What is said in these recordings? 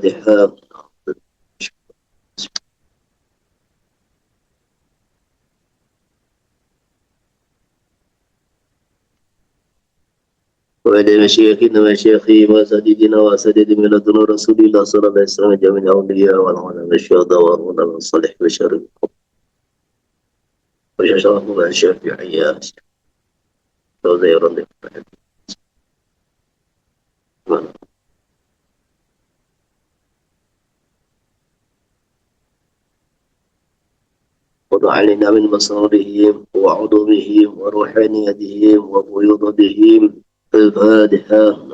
الفاتحة. وإلى مشايخنا ومشايخهم وأساتذتنا وأساتذة من لدن رسول الله صلى الله عليه وسلم جميع الأولياء والعلماء والشهداء والعلماء والصالح بشر وشرفهم الشافعية وزير الله. وضعلنا من مصارهم وعضوهم وروحانيتهم وفيوضتهم. الفاتحة.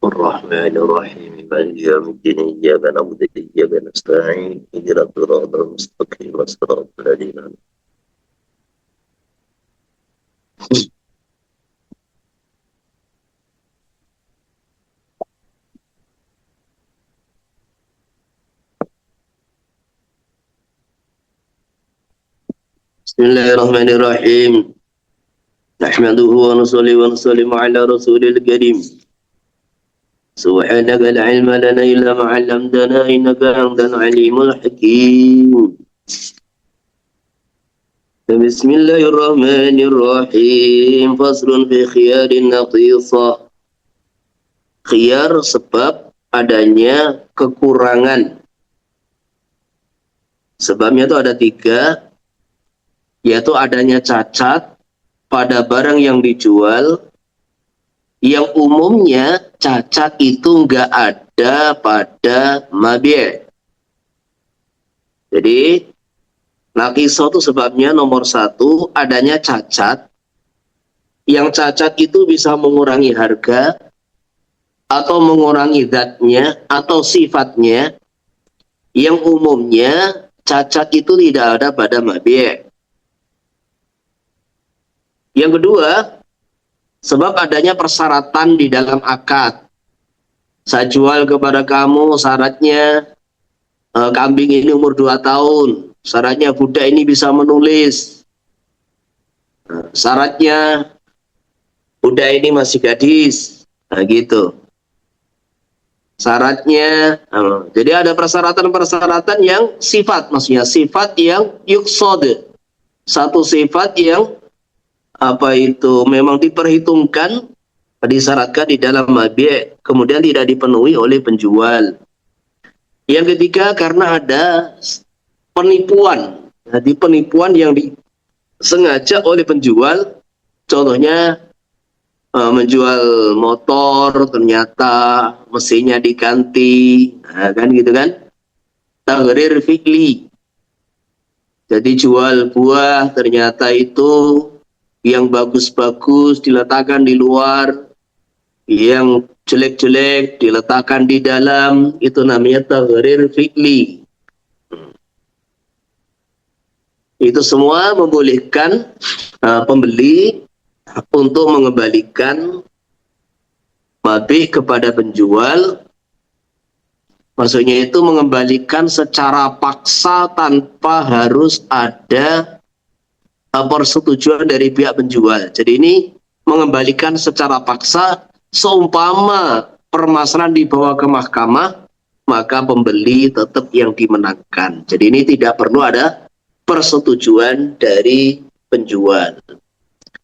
الرحمن الرحيم مالك يوم الدين إياك نعبد وإياك نستعين اهدنا الصراط المستقيم صراط الذين أنعمت بسم الله الرحمن الرحيم. نحمده ونصلي ونسلم على رسول الكريم. سبحانك لا علم لنا إلا ما علمتنا إنك أنت العليم الحكيم. بسم الله الرحمن الرحيم. فصل في خيار النقيصة. Khiyar sebab adanya kekurangan. Sebabnya itu ada 3, yaitu adanya cacat pada barang yang dijual, yang umumnya cacat itu nggak ada pada mabi'. Jadi naqisah itu sebabnya nomor 1 adanya cacat. Yang cacat itu bisa mengurangi harga atau mengurangi zatnya atau sifatnya, yang umumnya cacat itu tidak ada pada mabi'. Yang kedua, sebab adanya persyaratan di dalam akad. Saya jual kepada kamu, syaratnya kambing ini umur 2 tahun. Syaratnya budak ini bisa menulis. Syaratnya budak ini masih gadis. Nah, gitu. Syaratnya, jadi ada persyaratan-persyaratan yang sifat, maksudnya sifat yang yuksod. Satu sifat yang memang diperhitungkan, disyaratkan di dalam mabi', kemudian tidak dipenuhi oleh penjual. Yang ketiga, karena ada penipuan. Jadi penipuan yang disengaja oleh penjual, contohnya menjual motor ternyata mesinnya diganti, nah, kan gitu kan. Taghrir fi'li. Jadi jual buah ternyata itu yang bagus-bagus diletakkan di luar, yang jelek-jelek diletakkan di dalam, itu namanya taghrir fi'li. Itu semua membolehkan pembeli untuk mengembalikan mabi' kepada penjual. Maksudnya itu mengembalikan secara paksa tanpa harus ada persetujuan dari pihak penjual. Jadi ini mengembalikan secara paksa, seumpama permasalahan dibawa ke mahkamah, maka pembeli tetap yang dimenangkan. Jadi ini tidak perlu ada persetujuan dari penjual.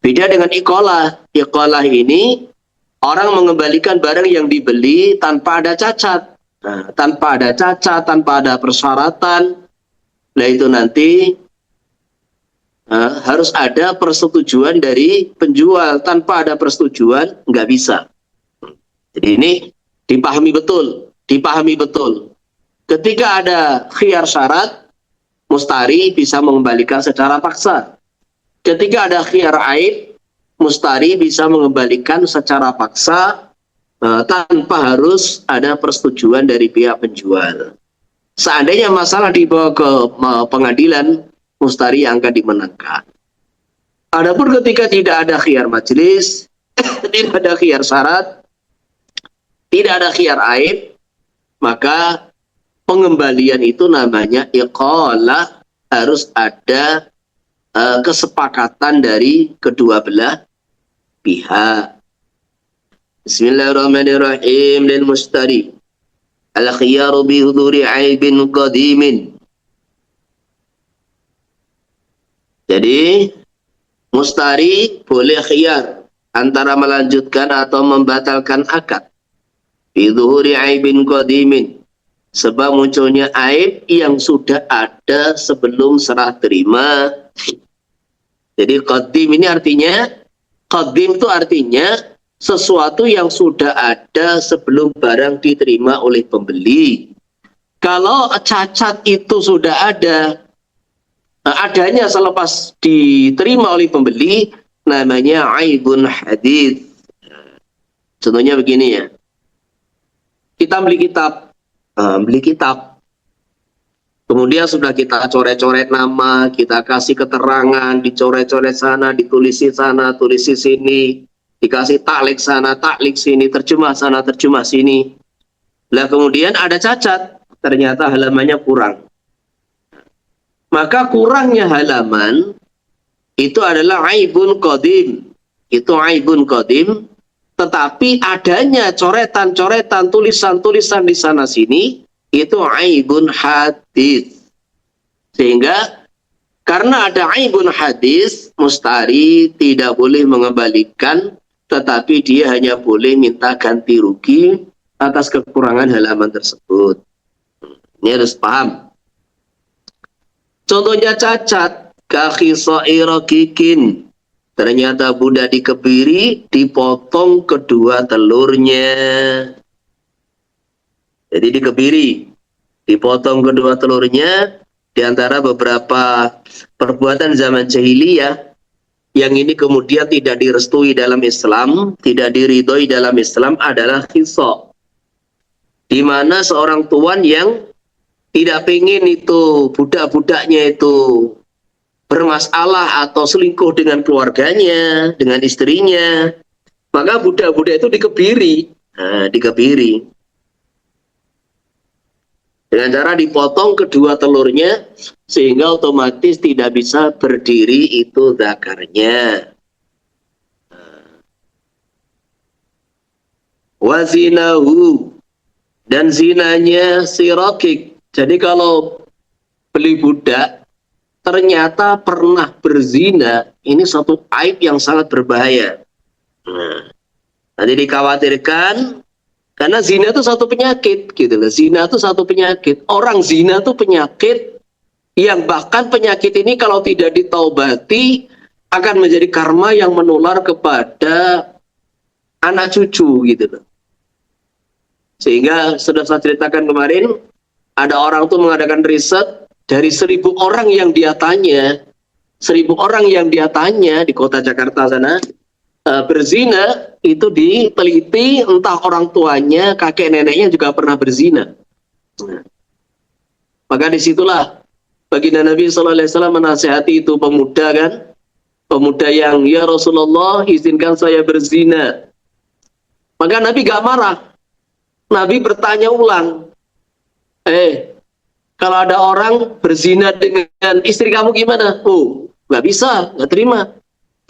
Beda dengan iqalah. Iqalah ini orang mengembalikan barang yang dibeli tanpa ada cacat. Nah, tanpa ada cacat, tanpa ada persyaratan. Nah itu nanti harus ada persetujuan dari penjual. Tanpa ada persetujuan nggak bisa. Jadi ini dipahami betul. Dipahami betul. Ketika ada khiyar syarat, mustari bisa mengembalikan secara paksa. Ketika ada khiyar aib, mustari bisa mengembalikan secara paksa tanpa harus ada persetujuan dari pihak penjual. Seandainya masalah dibawa ke pengadilan, mustari yang akan dimenangkan. Adapun ketika tidak ada khiyar majelis, tidak ada khiyar syarat, tidak ada khiyar aib, maka pengembalian itu namanya iqalah, harus ada kesepakatan dari kedua belah pihak. Bismillahirrahmanirrahim. Lil mustari al-khiyaru bi huduri aibin qadimin. Jadi mustari boleh khiyar antara melanjutkan atau membatalkan akad bi huduri aibin qadimin, sebab munculnya aib yang sudah ada sebelum serah terima. Jadi qadim ini artinya, qadim itu artinya sesuatu yang sudah ada sebelum barang diterima oleh pembeli. Kalau cacat itu sudah ada, adanya selepas diterima oleh pembeli, namanya aibun hadits. Contohnya begini ya, kita beli kitab, kemudian sudah kita coret-coret nama, kita kasih keterangan, dicoret-coret sana, ditulisi sana, tulisi sini, dikasih taklik sana, taklik sini, terjemah sana, terjemah sini. Lah kemudian ada cacat, ternyata halamannya kurang. Maka kurangnya halaman itu adalah aibun qadim. Itu aibun qadim. Tetapi adanya coretan-coretan, tulisan-tulisan di sana sini, itu aibun hadis. Sehingga karena ada aibun hadis, mustari tidak boleh mengembalikan, tetapi dia hanya boleh minta ganti rugi atas kekurangan halaman tersebut. Ini harus paham. Contohnya cacat, kakhisairakikin. Ternyata budak dikebiri, dipotong kedua telurnya. Jadi dikebiri, dipotong kedua telurnya. Di antara beberapa perbuatan zaman jahiliyah yang ini kemudian tidak direstui dalam Islam, tidak diridhoi dalam Islam adalah khisa. Di mana seorang tuan yang tidak pengen itu budak-budaknya itu bermasalah atau selingkuh dengan keluarganya, dengan istrinya, maka budak-budak itu dikebiri. Nah, dikebiri dengan cara dipotong kedua telurnya, sehingga otomatis tidak bisa berdiri itu zakarnya. Wazinahu, dan zinanya si rokik. Jadi kalau beli budak ternyata pernah berzina, ini suatu aib yang sangat berbahaya. Nah, nanti dikhawatirkan karena zina itu satu penyakit, gitu loh. Zina itu satu penyakit. Orang zina itu penyakit yang bahkan penyakit ini kalau tidak ditaubati akan menjadi karma yang menular kepada anak cucu, gitu loh. Sehingga sudah saya ceritakan kemarin, ada orang tuh mengadakan riset dari 1.000 orang yang dia tanya, 1.000 orang yang dia tanya di kota Jakarta sana, berzina itu diteliti, entah orang tuanya, kakek neneknya juga pernah berzina. Nah, maka disitulah baginda Nabi SAW menasihati itu pemuda kan, pemuda yang, ya Rasulullah izinkan saya berzina. Maka Nabi gak marah, Nabi bertanya ulang, kalau ada orang berzina dengan istri kamu gimana? Oh, nggak bisa, nggak terima.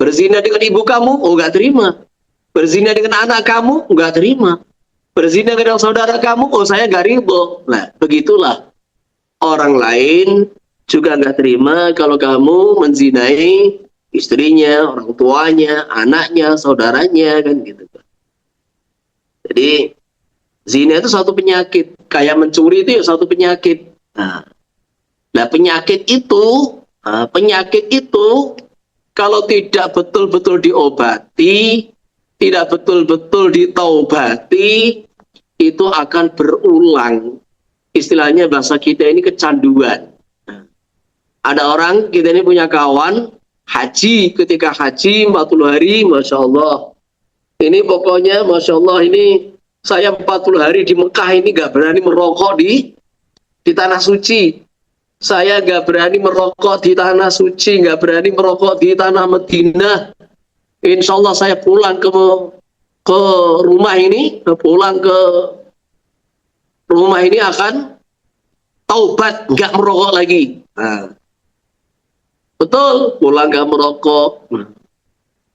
Berzina dengan ibu kamu? Oh, nggak terima. Berzina dengan anak kamu? Nggak terima. Berzina dengan saudara kamu? Oh, saya nggak ridho. Nah, begitulah. Orang lain juga nggak terima kalau kamu menzinai istrinya, orang tuanya, anaknya, saudaranya, kan gitu. Jadi, zina itu satu penyakit. Kayak mencuri itu ya satu penyakit. Nah, penyakit itu kalau tidak betul-betul diobati, tidak betul-betul ditaubati, itu akan berulang. Istilahnya bahasa kita ini kecanduan. Nah, ada orang, kita ini punya kawan, haji, ketika haji 40 hari, Masya Allah. Ini pokoknya, Masya Allah, ini saya 40 hari di Mekah ini gak berani merokok di tanah suci. Saya gak berani merokok di tanah suci, gak berani merokok di tanah Madinah. Insya Allah saya pulang ke rumah ini, pulang ke rumah ini akan taubat, gak merokok lagi. Nah, betul, pulang gak merokok.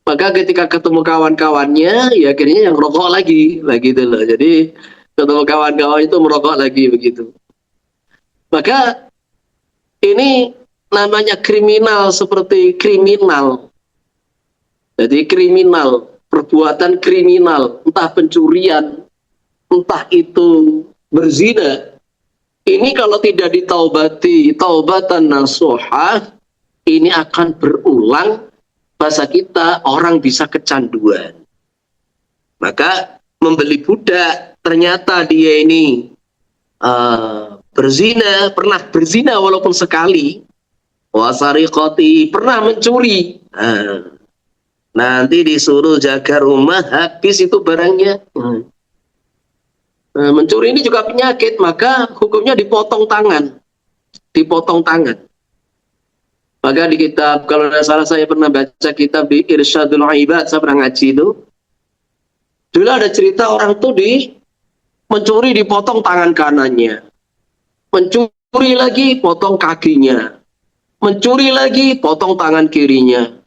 Maka ketika ketemu kawan-kawannya, ya akhirnya yang rokok lagi, gitu loh. Jadi ketemu kawan-kawan itu merokok lagi begitu. Maka ini namanya kriminal seperti kriminal. Jadi kriminal, perbuatan kriminal, entah pencurian, entah itu berzina. Ini kalau tidak ditaubati, taubatan nasuhah, ini akan berulang. Bahasa kita, orang bisa kecanduan. Maka membeli budak, ternyata dia ini berzina, pernah berzina walaupun sekali, wasariqati, pernah mencuri, nanti disuruh jaga rumah, habis itu barangnya. Mencuri ini juga penyakit, maka hukumnya dipotong tangan. Dipotong tangan. Maka di kitab, kalau tidak salah saya pernah baca kitab di Irsyadul Ibad, saya pernah ngaji itu. Dulu ada cerita orang tuh mencuri dipotong tangan kanannya. Mencuri lagi, potong kakinya. Mencuri lagi, potong tangan kirinya.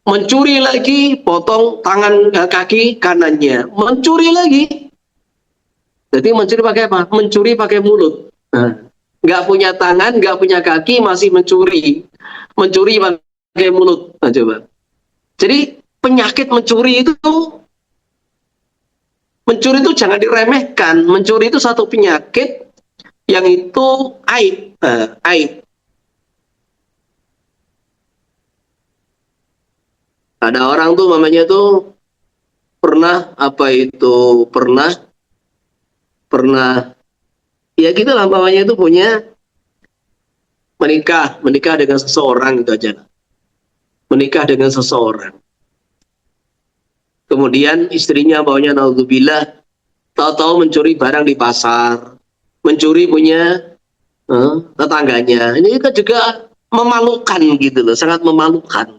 Mencuri lagi, potong tangan kaki kanannya. Mencuri lagi. Jadi mencuri pakai apa? Mencuri pakai mulut. Nggak punya tangan, nggak punya kaki, masih mencuri. Mencuri pakai mulut. Nah, coba. Jadi penyakit mencuri itu jangan diremehkan. Mencuri itu satu penyakit yang itu aib. Aib. Ada orang tuh mamanya tuh pernah ya gitu lah, mamanya itu punya menikah dengan seseorang, itu aja. Menikah dengan seseorang. Kemudian istrinya baunya naudzubillah, tahu-tahu mencuri barang di pasar, mencuri punya tetangganya. Ini kan juga memalukan gitu loh, sangat memalukan.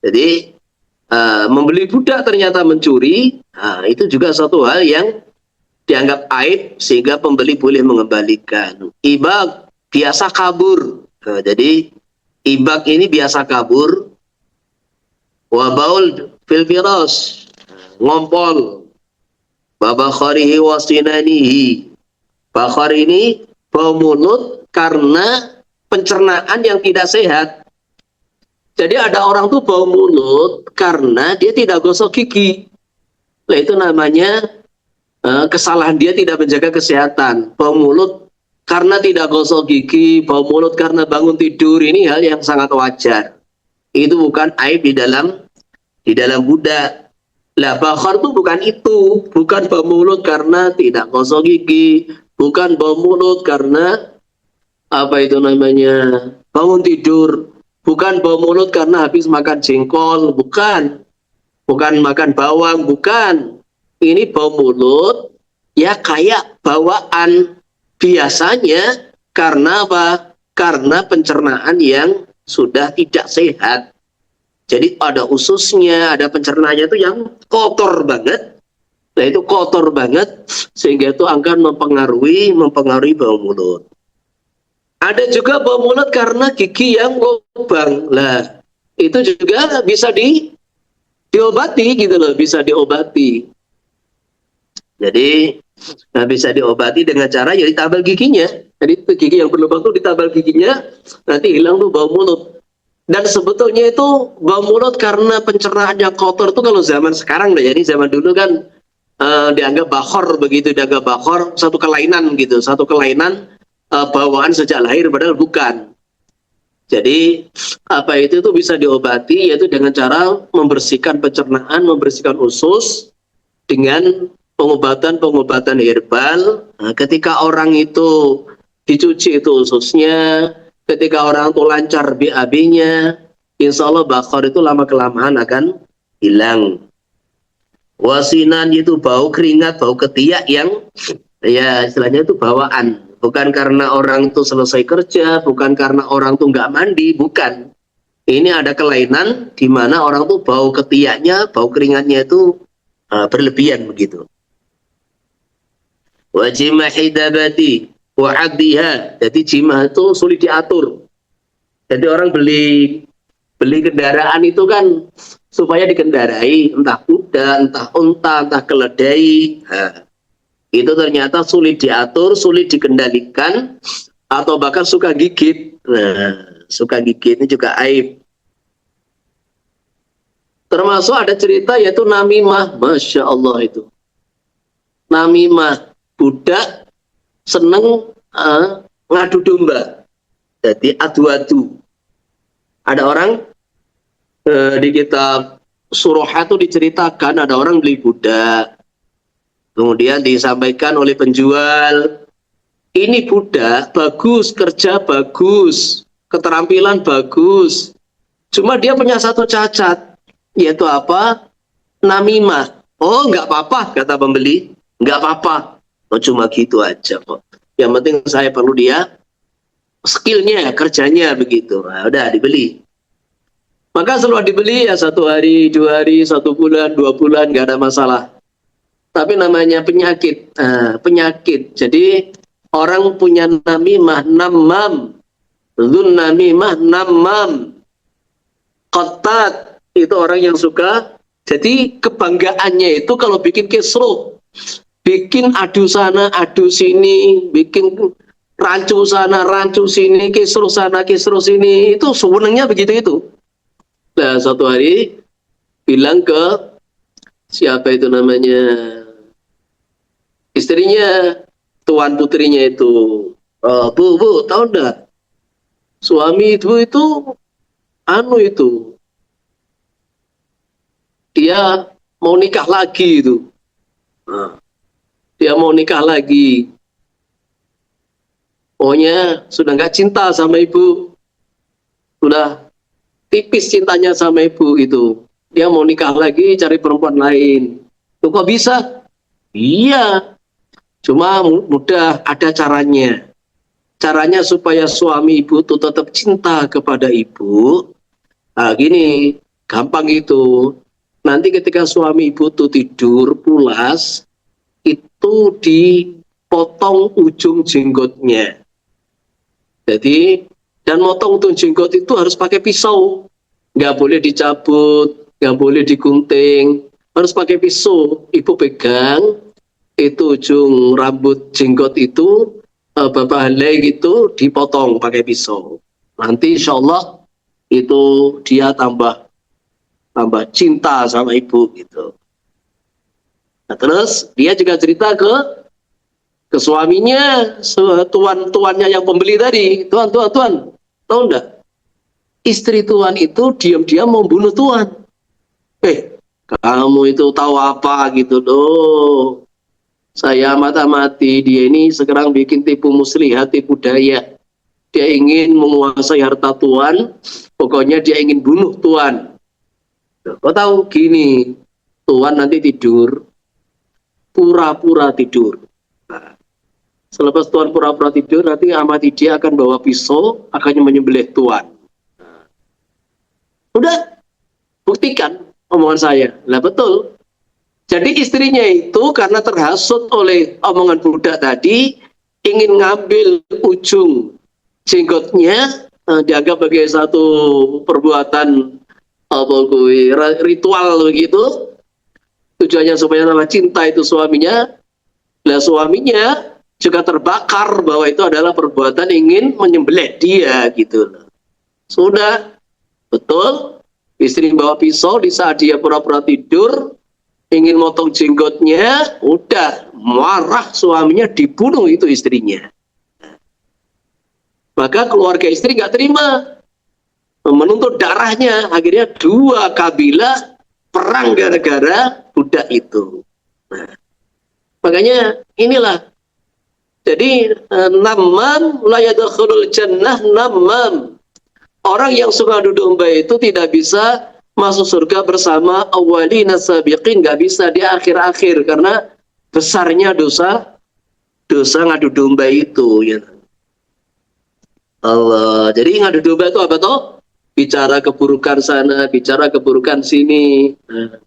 Jadi membeli budak ternyata mencuri, itu juga suatu hal yang dianggap aib sehingga pembeli boleh mengembalikan. Ibak biasa kabur. Jadi ibak ini biasa kabur. Wabaul fil firas, ngompol. Babakharihi wasinanihi. Bakhar ini bau mulut karena pencernaan yang tidak sehat. Jadi ada orang tuh bau mulut karena dia tidak gosok gigi. Nah, itu namanya kesalahan dia tidak menjaga kesehatan. Bau mulut karena tidak gosok gigi, bau mulut karena bangun tidur, ini hal yang sangat wajar. Itu bukan aib di dalam budak. Lah bakhar itu bukan itu, bukan bau mulut karena tidak gosok gigi, bukan bau mulut karena bangun tidur, bukan bau mulut karena habis makan jengkol, bukan makan bawang, bukan. Ini bau mulut ya kayak bawaan biasanya karena apa? Karena pencernaan yang sudah tidak sehat. Jadi ada ususnya, ada pencernaannya itu yang kotor banget. Nah itu kotor banget sehingga itu akan mempengaruhi bau mulut. Ada juga bau mulut karena gigi yang lubang. Lah itu juga bisa diobati gitu loh, bisa diobati. Jadi bisa diobati dengan cara ya ditabal giginya. Jadi itu gigi yang berlubang itu ditabal giginya, nanti hilang tuh bau mulut. Dan sebetulnya itu bau mulut karena pencernaan yang kotor itu kalau zaman sekarang ya, ini zaman dulu kan dianggap bakhor begitu, dianggap bakhor satu kelainan gitu, bawaan sejak lahir, padahal bukan. Jadi itu bisa diobati yaitu dengan cara membersihkan pencernaan, membersihkan usus dengan pengobatan herbal. Nah, ketika orang itu dicuci itu ususnya, ketika orang itu lancar BAB-nya, insya Allah bakhor itu lama-kelamaan akan hilang. Wasinan itu bau keringat, bau ketiak yang ya istilahnya itu bawaan. Bukan karena orang itu selesai kerja, bukan karena orang itu nggak mandi, bukan. Ini ada kelainan di mana orang itu bau ketiaknya, bau keringatnya itu berlebihan begitu. Wajimahi dabati wa'addiha. Jadi jimah itu sulit diatur. Jadi orang beli Beli kendaraan itu kan supaya dikendarai, entah kuda, entah unta, entah keledai. Nah, itu ternyata sulit diatur, sulit dikendalikan, atau bahkan suka gigit. Nah, suka gigit ini juga aib. Termasuk ada cerita yaitu namimah, Masya Allah itu. Namimah, budak seneng ngadu domba. Jadi adu-adu. Ada orang di kitab Surah itu diceritakan ada orang beli budak. Kemudian disampaikan oleh penjual, ini budak bagus, kerja bagus, keterampilan bagus. Cuma dia punya satu cacat, yaitu apa? Namimah. Oh, nggak apa-apa, kata pembeli. Nggak apa-apa. Oh, cuma gitu aja kok. Yang penting saya perlu dia skillnya, kerjanya begitu. Nah, udah dibeli. Maka setelah dibeli ya 1 hari, 2 hari, 1 bulan, 2 bulan, nggak ada masalah. Tapi namanya penyakit, penyakit. Jadi orang punya namimah, namam, dzun namimah, namam, qatat, itu orang yang suka. Jadi kebanggaannya itu kalau bikin kisruh, bikin adu sana, adu sini, bikin rancu sana, rancu sini, kisruh sana, kisruh sini, itu sebenarnya begitu itu. Nah, suatu hari bilang ke siapa itu namanya, istrinya, tuan putrinya itu, bu, tahu enggak? Suami itu dia mau nikah lagi itu. Nah, dia mau nikah lagi. Pokoknya sudah nggak cinta sama ibu. Sudah tipis cintanya sama ibu itu. Dia mau nikah lagi, cari perempuan lain. Tuh kok bisa? Iya. Cuma mudah, ada caranya. Caranya supaya suami ibu itu tetap cinta kepada ibu. Nah, gini, gampang itu. Nanti ketika suami ibu itu tidur pulas, itu dipotong ujung jenggotnya. Jadi, dan motong ujung jenggot itu harus pakai pisau. Nggak boleh dicabut, nggak boleh digunting. Harus pakai pisau. Ibu pegang, itu ujung rambut jenggot itu, bapak helai gitu, dipotong pakai pisau. Nanti insya Allah itu dia tambah cinta sama ibu gitu. Nah, terus dia juga cerita ke suaminya, tuannya yang pembeli tadi, tuan, tahu enggak? Istri tuan itu diam-diam membunuh tuan. Kamu itu tahu apa gitu loh? Saya mata-mati, dia ini sekarang bikin tipu muslihat, tipu daya. Dia ingin menguasai harta tuan, pokoknya dia ingin bunuh tuan. Kau tahu gini, tuan nanti tidur, pura-pura tidur. Nah, selepas tuan pura-pura tidur, nanti amati dia akan bawa pisau, akan menyembelih tuan. Nah, udah, buktikan omongan saya. Nah betul. Jadi istrinya itu karena terhasut oleh omongan budak tadi, ingin ngambil ujung jenggotnya, dianggap sebagai satu perbuatan ritual begitu. Tujuannya supaya nama cinta itu suaminya. Nah suaminya juga terbakar bahwa itu adalah perbuatan ingin menyembelih dia gitu. Sudah, betul. Istri bawa pisau di saat dia pura-pura tidur, ingin motong jenggotnya, udah marah suaminya, dibunuh itu istrinya. Maka keluarga istri nggak terima, menuntut darahnya. Akhirnya 2 kabilah perang gara-gara budak itu. Nah, makanya inilah. Jadi namam la yadkhulul jannah namam. Orang yang suka adu domba itu tidak bisa masuk surga bersama awwalina sabiqin, nggak bisa di akhir-akhir karena besarnya dosa ngadu domba itu ya. Allah. Jadi ngadu domba itu apa toh? Bicara keburukan sana, bicara keburukan sini. Nah,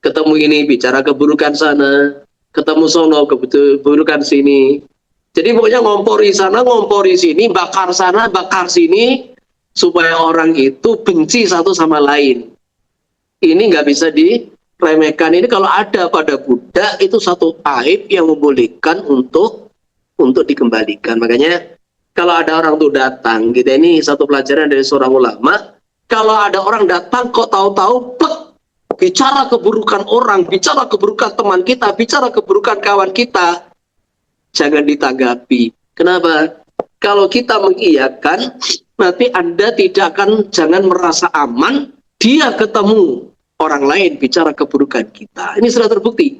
ketemu ini bicara keburukan sana, ketemu sono keburukan sini. Jadi pokoknya ngompori sana, ngompori sini, bakar sana, bakar sini. supaya orang itu benci satu sama lain. Ini nggak bisa diremehkan. Ini kalau ada pada budak itu satu aib yang membolehkan untuk dikembalikan. Makanya kalau ada orang tuh datang, kita ini satu pelajaran dari seorang ulama. Kalau ada orang datang kok tahu-tahu bicara keburukan orang, bicara keburukan teman kita, bicara keburukan kawan kita, jangan ditanggapi. Kenapa? Kalau kita mengiyakan, nanti Anda jangan merasa aman, dia ketemu orang lain bicara keburukan kita. Ini sudah terbukti.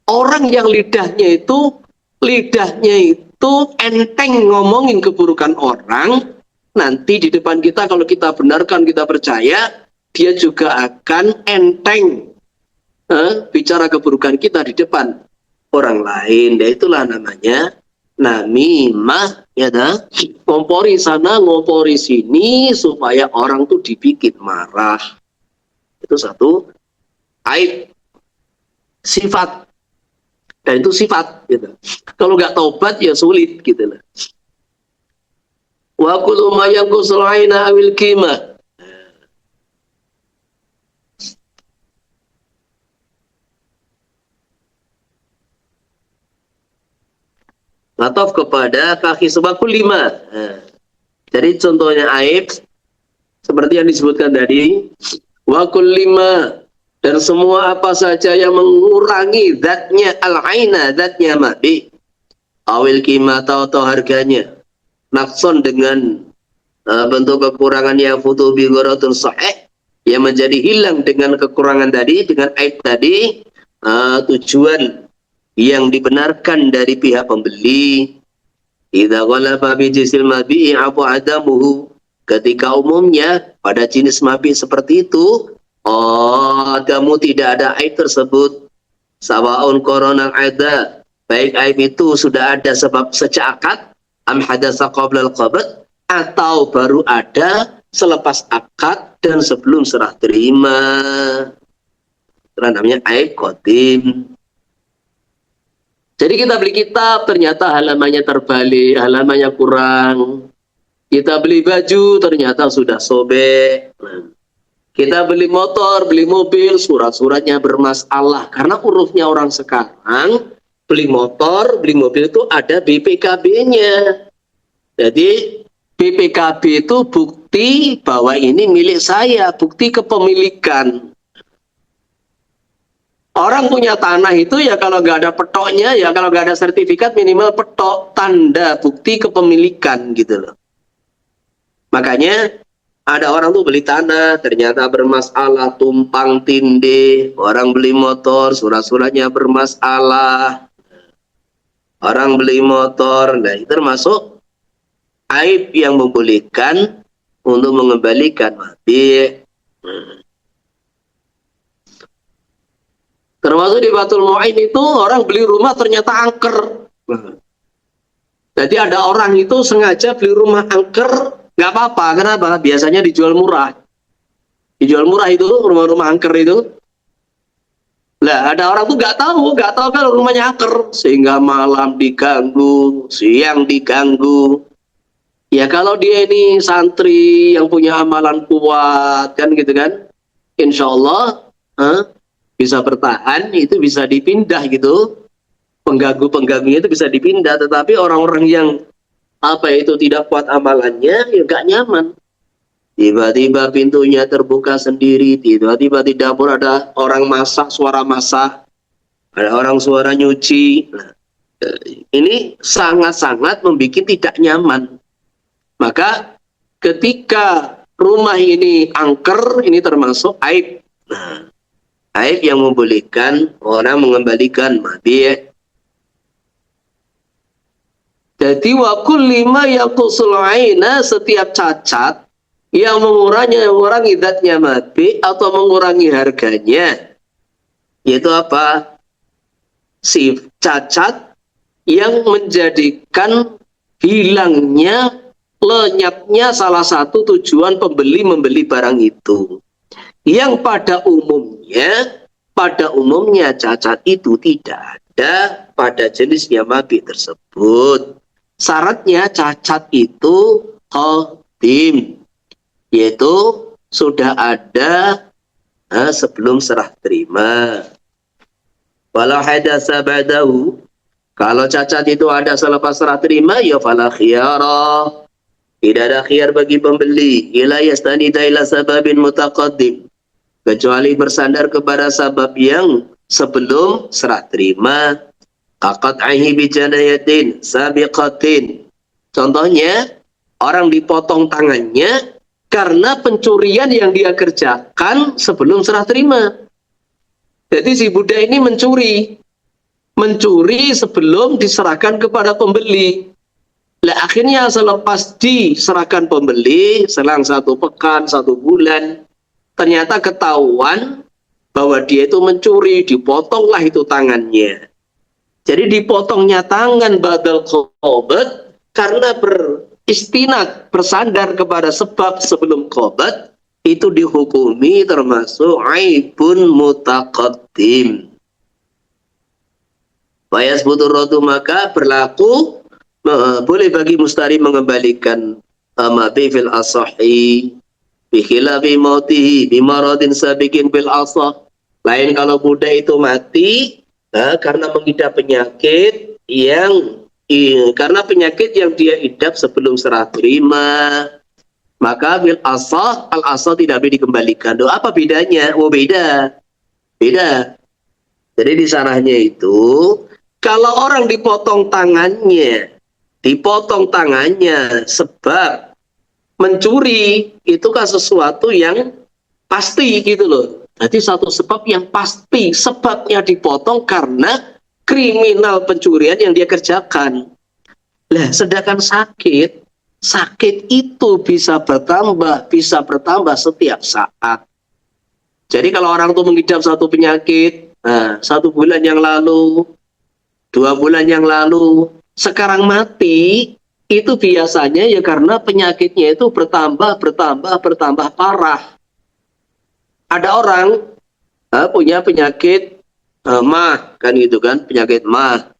Orang yang lidahnya itu enteng ngomongin keburukan orang, nanti di depan kita kalau kita benarkan, kita percaya, dia juga akan enteng bicara keburukan kita di depan orang lain. Dan itulah namanya namimah, ya dah. Ngompori sana, ngompori sini supaya orang tuh dibikin marah. Itu satu aib, sifat. Dan itu sifat, gitu. Kalau nggak taubat ya sulit, gitu lah. Wa kullu ma yanqusul aina awil qimah. Ataf kepada kaki sebakul 5. Jadi contohnya aib seperti yang disebutkan tadi, wakul 5, dan semua apa saja yang mengurangi zatnya al-aina, zatnya mati, awil qimah atau harganya, nakson dengan bentuk kekurangan yang futu bi gharatun sahih, yang menjadi hilang dengan kekurangan tadi, dengan aib tadi, tujuan yang dibenarkan dari pihak pembeli. Idza ghalaba bi jisil mabi'i afu adamuhu, ketika umumnya pada jenis mabi seperti itu, kamu tidak ada aib tersebut, sawaun korona ada, baik aib itu sudah ada sebab sejak akad, am hadasa qabla al-qabd, atau baru ada selepas akad dan sebelum serah terima. Itu namanya aib qadim. Jadi kita beli kitab, ternyata halamannya terbalik, halamannya kurang. Kita beli baju, ternyata sudah sobek. Kita beli motor, beli mobil, surat-suratnya bermasalah. Karena hurufnya orang sekarang, beli motor, beli mobil itu ada BPKB-nya. Jadi BPKB itu bukti bahwa ini milik saya, bukti kepemilikan. Orang punya tanah itu ya kalau nggak ada petoknya, ya kalau nggak ada sertifikat minimal petok, tanda, bukti kepemilikan gitu loh. Makanya ada orang tuh beli tanah, ternyata bermasalah, tumpang tindih. Orang beli motor, surat-suratnya bermasalah. Orang beli motor, nah itu termasuk aib yang membolehkan untuk mengembalikan mati. Termasuk di Batul Mu'in itu orang beli rumah ternyata angker. Jadi ada orang itu sengaja beli rumah angker, nggak apa-apa. Kenapa? Biasanya dijual murah. Dijual murah itu rumah-rumah angker itu. Lah ada orang tuh nggak tahu kalau rumahnya angker, sehingga malam diganggu, siang diganggu. Ya kalau dia ini santri yang punya amalan kuat kan gitu kan, insya Allah bisa bertahan, itu bisa dipindah gitu, pengganggu-pengganggunya itu bisa dipindah. Tetapi orang-orang yang tidak kuat amalannya, ya gak nyaman. Tiba-tiba pintunya terbuka sendiri, tiba-tiba di dapur ada orang masak, suara masak, ada orang suara nyuci. Nah, ini sangat-sangat membuat tidak nyaman. Maka ketika rumah ini angker, ini termasuk aib. Nah, aib yang membolehkan orang mengembalikan mati. Jadi wakul 5 yaqusul aina, setiap cacat yang mengurangi zatnya mati atau mengurangi harganya, yaitu apa? Si cacat yang menjadikan hilangnya, lenyapnya salah satu tujuan pembeli membeli barang itu. Yang pada umumnya cacat itu tidak ada pada jenisnya mabih tersebut. Syaratnya cacat itu qadim. yaitu sudah ada sebelum serah terima. Walau hadasa ba'dahu, kalau cacat itu ada selepas serah terima, ya fala khiyara, tidak ada khiyar bagi pembeli, ila yastanida ila sababin mutaqaddim, kecuali bersandar kepada sabab yang sebelum serah terima. Qaqat'ihi bijanayatin sabiqatin, contohnya orang dipotong tangannya karena pencurian yang dia kerjakan sebelum serah terima. Jadi si budak ini mencuri sebelum diserahkan kepada pembeli. Lah akhirnya selepas diserahkan pembeli, selang 1 pekan, 1 bulan, ternyata ketahuan bahwa dia itu mencuri, dipotonglah itu tangannya. Jadi dipotongnya tangan badal qobat karena beristinad, bersandar kepada sebab sebelum qobat, itu dihukumi termasuk aibun mutaqaddim. Fayasbutur rodu, maka berlaku boleh bagi mustari mengembalikan mabi fil asahi bikhilafi mautihi bimaradin sabikin bil asah. Lain kalau budak itu mati karena mengidap penyakit yang dia idap sebelum serah terima, maka bil asah, al asah tidak boleh dikembalikan. Apa bedanya? Oh, beda. Jadi di sananya itu, kalau orang dipotong tangannya sebab mencuri, itu kan sesuatu yang pasti gitu loh. Jadi satu sebab yang pasti, sebabnya dipotong karena kriminal pencurian yang dia kerjakan. Lah, sedangkan sakit itu bisa bertambah setiap saat. Jadi kalau orang itu mengidap satu penyakit, 1 bulan yang lalu, 2 bulan yang lalu, sekarang mati, itu biasanya ya karena penyakitnya itu bertambah parah. Ada orang punya penyakit mah, kan gitu kan, penyakit mah.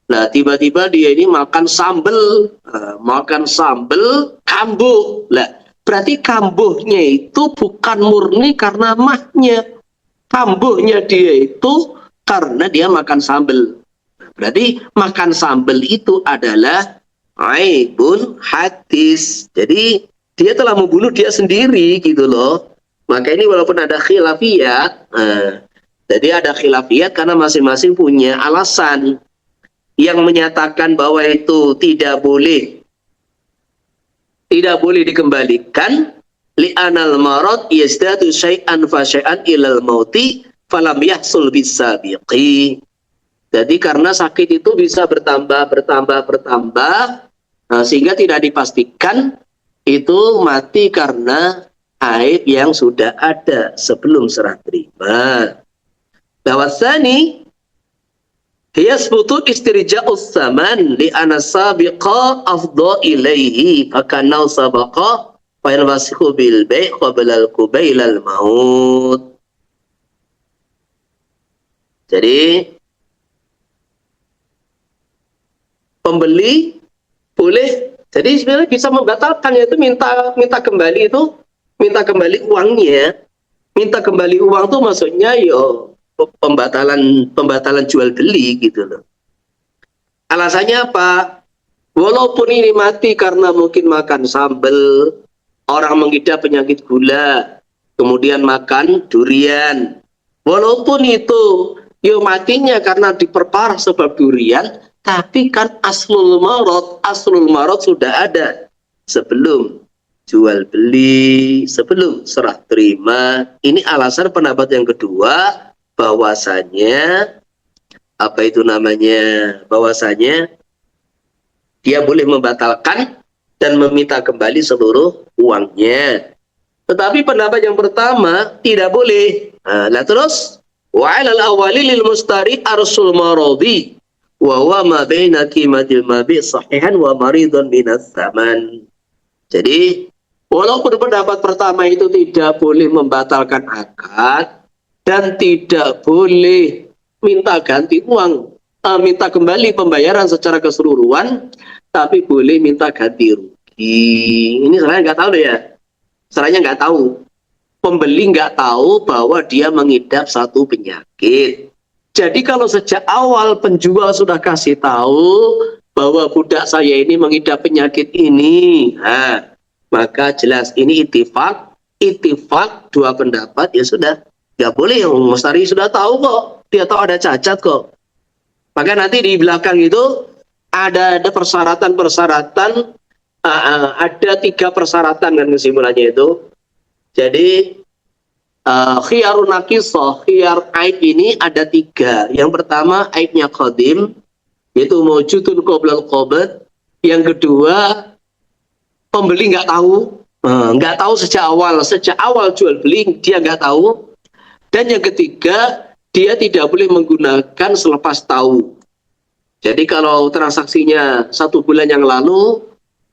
Nah, tiba-tiba dia ini makan sambel kambuh. Lah, berarti kambuhnya itu bukan murni karena mahnya. Kambuhnya dia itu karena dia makan sambel. Berarti makan sambel itu adalah aibun hadis. Jadi dia telah membunuh dia sendiri gitu loh. Maka ini walaupun ada khilafiyat, jadi ada khilafiyat karena masing-masing punya alasan. Yang menyatakan bahwa itu tidak boleh dikembalikan, li'anal marad yazdadu syai'an fa syai'an ilal mauti falam yahsul bisabiqi. Jadi karena sakit itu bisa bertambah, sehingga tidak dipastikan itu mati karena aib yang sudah ada sebelum serah terima. Bahwasani yasbutu istirja'us saman li anna sabiqa afdha ilaihi fakana sabaqa fa yanfasihu bil bai' qabla al qubail al maut. Jadi pembeli boleh, jadi sebenarnya bisa membatalkan, yaitu minta kembali uangnya. Minta kembali uang tuh maksudnya pembatalan jual beli gitu loh. Alasannya apa? Walaupun ini mati karena mungkin makan sambel, orang mengidap penyakit gula, kemudian makan durian. Walaupun itu matinya karena diperparah sebab durian, tapi kan aslul marad sudah ada sebelum jual beli, sebelum serah terima. Ini alasan pendapat yang kedua, bahwasanya bahwasanya dia boleh membatalkan dan meminta kembali seluruh uangnya. Tetapi pendapat yang pertama tidak boleh. Nah terus, wa 'alal awwali lil mustari arsul maradi wa huwa ma baina qimatil mabi sahihan wa maridun minas zaman. Jadi walaupun pendapat pertama itu tidak boleh membatalkan akad dan tidak boleh minta ganti uang, minta kembali pembayaran secara keseluruhan, tapi boleh minta ganti rugi. Ini saya nggak tahu ya. Syaratnya nggak tahu. Pembeli nggak tahu bahwa dia mengidap satu penyakit. Jadi kalau sejak awal penjual sudah kasih tahu bahwa budak saya ini mengidap penyakit ini, nah, maka jelas ini itifak dua pendapat, ya sudah, nggak boleh. Mustari sudah tahu kok, dia tahu ada cacat kok. Maka nanti di belakang itu ada persyaratan-persyaratan, ada 3 persyaratan kan kesimpulannya itu. Jadi khiyarun naqisoh, khiyar aib ini ada 3. Yang pertama aibnya qadim, yaitu mawjudun qoblal qabd. Yang kedua pembeli nggak tahu, sejak awal jual beli dia nggak tahu. Dan yang ketiga dia tidak boleh menggunakan selepas tahu. Jadi kalau transaksinya 1 bulan yang lalu,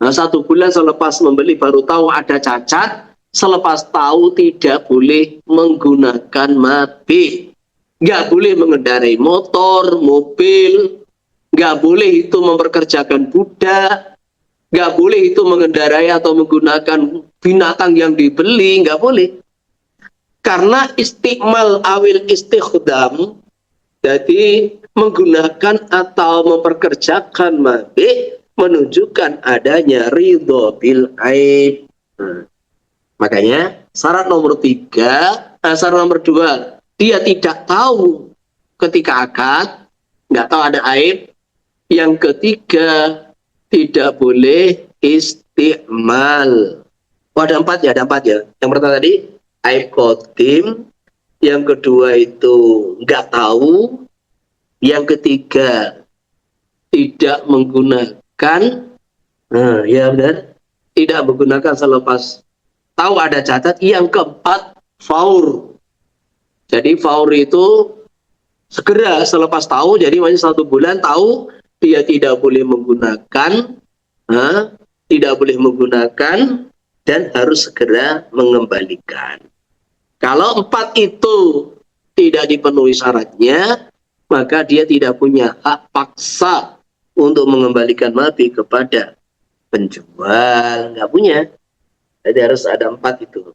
1 bulan selepas membeli baru tahu ada cacat, selepas tahu tidak boleh menggunakan mabih. Nggak boleh mengendarai motor, mobil, nggak boleh itu memperkerjakan budak, nggak boleh itu mengendarai atau menggunakan binatang yang dibeli, nggak boleh. Karena istiqmal awil istikhdam, jadi menggunakan atau memperkerjakan mabih menunjukkan adanya ridho bil aib. Makanya syarat nomor 2, dia tidak tahu ketika akad, nggak tahu ada aib. Yang ketiga, tidak boleh istiqmal. Ada 4 ya, Yang pertama tadi aib qadim, yang kedua itu nggak tahu, yang ketiga tidak menggunakan, ya benar, tidak menggunakan selepas tahu ada cacat. Yang keempat faur. Jadi faur itu segera selepas tahu. Jadi masih 1 bulan tahu dia tidak boleh menggunakan, dan harus segera mengembalikan. Kalau 4 itu tidak dipenuhi syaratnya, maka dia tidak punya hak paksa untuk mengembalikan mabih kepada penjual. Nggak punya. Jadi harus ada 4 itu.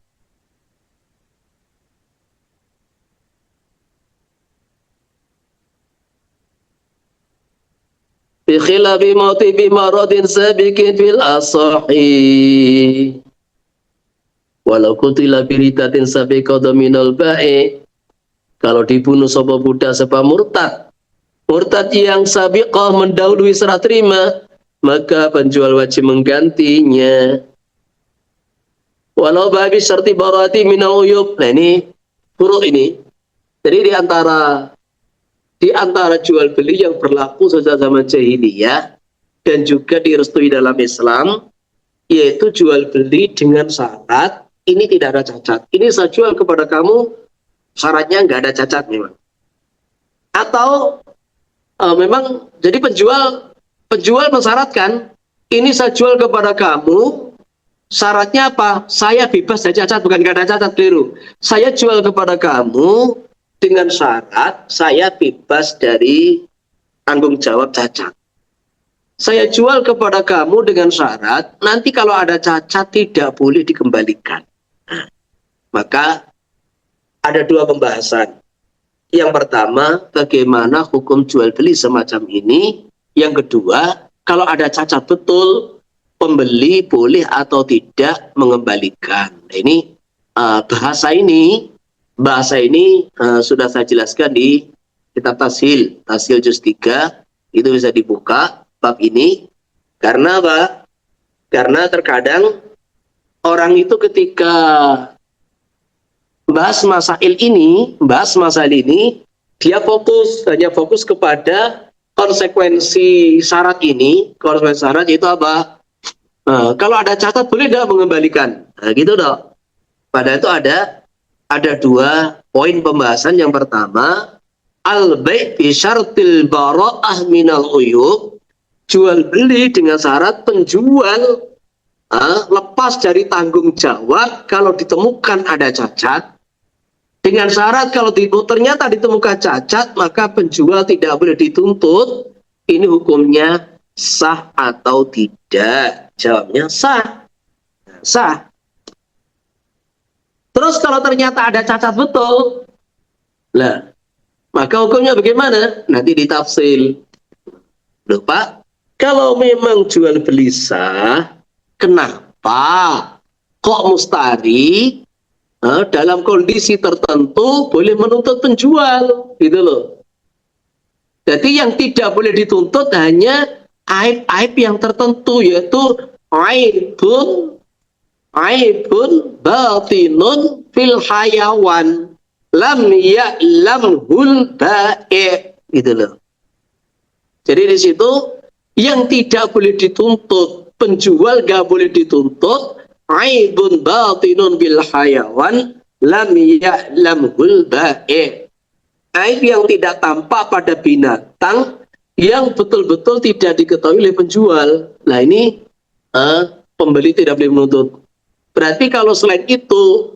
Bi khilafi mauti bi maradin sabiqin fil asahi. Walau kutila biritatin sabiqatan minal ba'i. Kalau dibunuh sapa budak sebab murtad yang sabiqah mendahului serah terima, maka penjual wajib menggantinya. Walau babi syarti barati minal uyub. Nah ini furuk ini. Jadi di antara jual beli yang berlaku sejak zaman jahiliyah dan juga direstui dalam Islam, yaitu jual beli dengan syarat ini tidak ada cacat. Ini saya jual kepada kamu, syaratnya nggak ada cacat memang. Atau memang jadi penjual mensyaratkan ini saya jual kepada kamu, syaratnya apa? Saya bebas dari cacat, bukan nggak ada cacat, keliru. Saya jual kepada kamu dengan syarat saya bebas dari tanggung jawab cacat. Saya jual kepada kamu dengan syarat nanti kalau ada cacat tidak boleh dikembalikan. Maka ada 2 pembahasan. Yang pertama, bagaimana hukum jual beli semacam ini. Yang kedua, kalau ada cacat betul, pembeli boleh atau tidak mengembalikan. Nah, ini bahasa ini sudah saya jelaskan di kitab Tashil juz 3, itu bisa dibuka bab ini. Karena apa? Karena terkadang orang itu ketika bahas masail ini, dia hanya fokus kepada konsekuensi syarat ini. Konsekuensi syarat itu apa? Kalau ada catat boleh tidak mengembalikan? Nah, gitu dong. Padahal itu ada 2 poin pembahasan. Yang pertama, al-bai' bi syartil bara'ah minal uyub, jual beli dengan syarat penjual lepas dari tanggung jawab kalau ditemukan ada cacat. Dengan syarat kalau ternyata ditemukan cacat, maka penjual tidak boleh dituntut. Ini hukumnya sah atau tidak? Jawabnya sah. Sah. Terus kalau ternyata ada cacat betul, lah, maka hukumnya bagaimana? Nanti ditafsir. Loh Pak, kalau memang jual beli sah, kenapa kok mustari dalam kondisi tertentu boleh menuntut penjual, gitu loh. Jadi yang tidak boleh dituntut hanya aib-aib yang tertentu, yaitu aibun batinun fil hayawan lam ya'lamhul ba'i', gitu loh. Jadi di situ yang tidak boleh dituntut, penjual gak boleh dituntut, aibun batinun bil hayawan lam ya'lamhul ba'i'. Aib yang tidak tampak pada binatang yang betul-betul tidak diketahui oleh penjual. Nah ini pembeli tidak boleh menuntut. Berarti kalau selain itu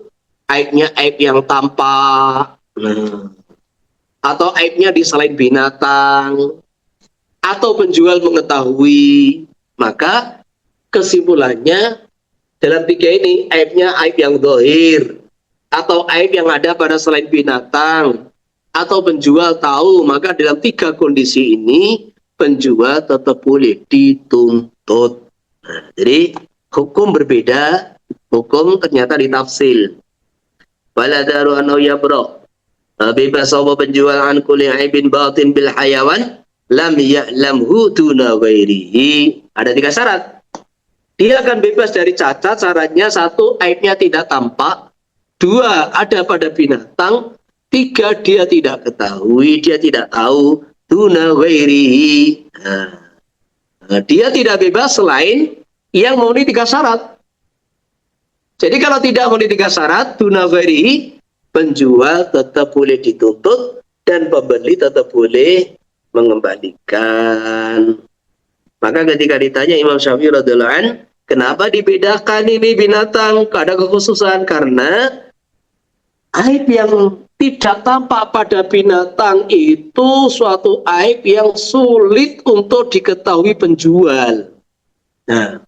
aibnya aib yang tampak, atau aibnya di selain binatang, atau penjual mengetahui, maka kesimpulannya dalam tiga ini, aibnya aib yang zahir, atau aib yang ada pada selain binatang, atau penjual tahu, maka dalam tiga kondisi ini penjual tetap boleh dituntut. Nah, jadi hukum berbeda, hukum ternyata ditafsir. Waladaru anau yabra, bebas apa penjual an kulli aibin batin bil hayawan lam ya'lamhu duna ghairihi. Ada tiga syarat. Dia akan bebas dari cacat. Syaratnya satu, aibnya tidak tampak. Dua, ada pada binatang. Tiga, dia tidak ketahui, dia tidak tahu. Duna ghairihi. Dia tidak bebas selain yang memenuhi tiga syarat. Jadi kalau tidak memenuhi tiga syarat, duna ghairihi, penjual tetap boleh dituntut dan pembeli tetap boleh mengembalikan. Maka ketika ditanya Imam Syafi'i radhiyallahu anhu, kenapa dibedakan ini binatang? Ada kekhususan karena aib yang tidak tampak pada binatang itu suatu aib yang sulit untuk diketahui penjual. Nah,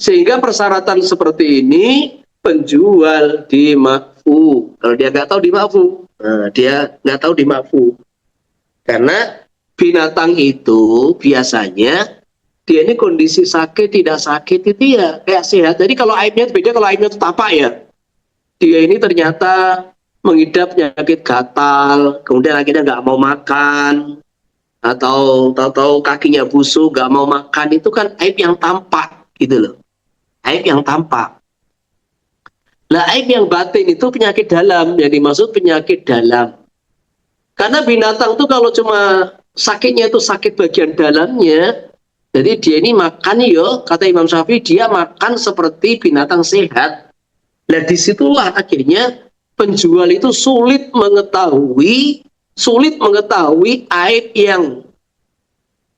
sehingga persyaratan seperti ini penjual dimakfu. Kalau dia nggak tahu dimakfu, dia nggak tahu dimakfu. Karena binatang itu biasanya dia ini kondisi sakit tidak sakit itu ya kayak sehat. Jadi kalau aibnya beda, kalau aibnya itu tampak ya, dia ini ternyata mengidap penyakit gatal, kemudian akhirnya nggak mau makan, atau tahu-tahu kakinya busuk, nggak mau makan, itu kan aib yang tampak, gitu loh. Aib yang tampak. Lah aib yang batin itu penyakit dalam, yang dimaksud penyakit dalam. Karena binatang tuh kalau cuma sakitnya itu sakit bagian dalamnya, jadi dia ini makan yo, kata Imam Syafi'i, dia makan seperti binatang sehat. Nah disitulah akhirnya penjual itu sulit mengetahui aib yang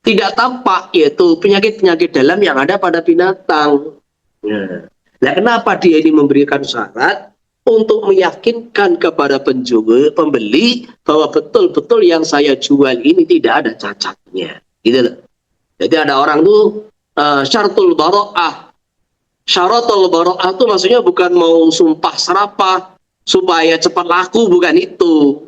tidak tampak, yaitu penyakit-penyakit dalam yang ada pada binatang. Nah, kenapa dia ini memberikan syarat untuk meyakinkan kepada pembeli bahwa betul-betul yang saya jual ini tidak ada cacatnya, gitu loh. Jadi ada orang tuh syaratul baro'ah. Syaratul baro'ah itu maksudnya bukan mau sumpah serapah supaya cepat laku, bukan itu.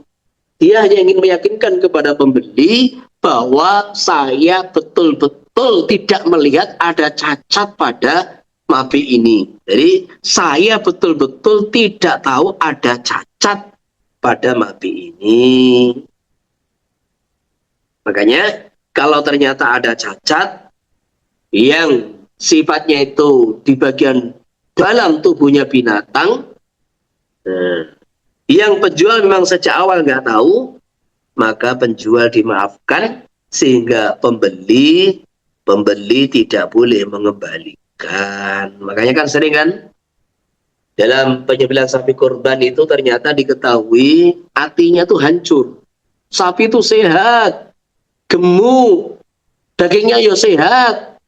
Dia hanya ingin meyakinkan kepada pembeli bahwa saya betul-betul tidak melihat ada cacat pada mabi ini. Jadi saya betul-betul tidak tahu ada cacat pada mabi ini. Makanya kalau ternyata ada cacat yang sifatnya itu di bagian dalam tubuhnya binatang, yang penjual memang sejak awal nggak tahu, maka penjual dimaafkan sehingga pembeli tidak boleh mengembalikan. Makanya kan sering kan dalam penyembelihan sapi kurban itu ternyata diketahui hatinya tuh hancur. Sapi itu sehat, gemuk, dagingnya ya sehat,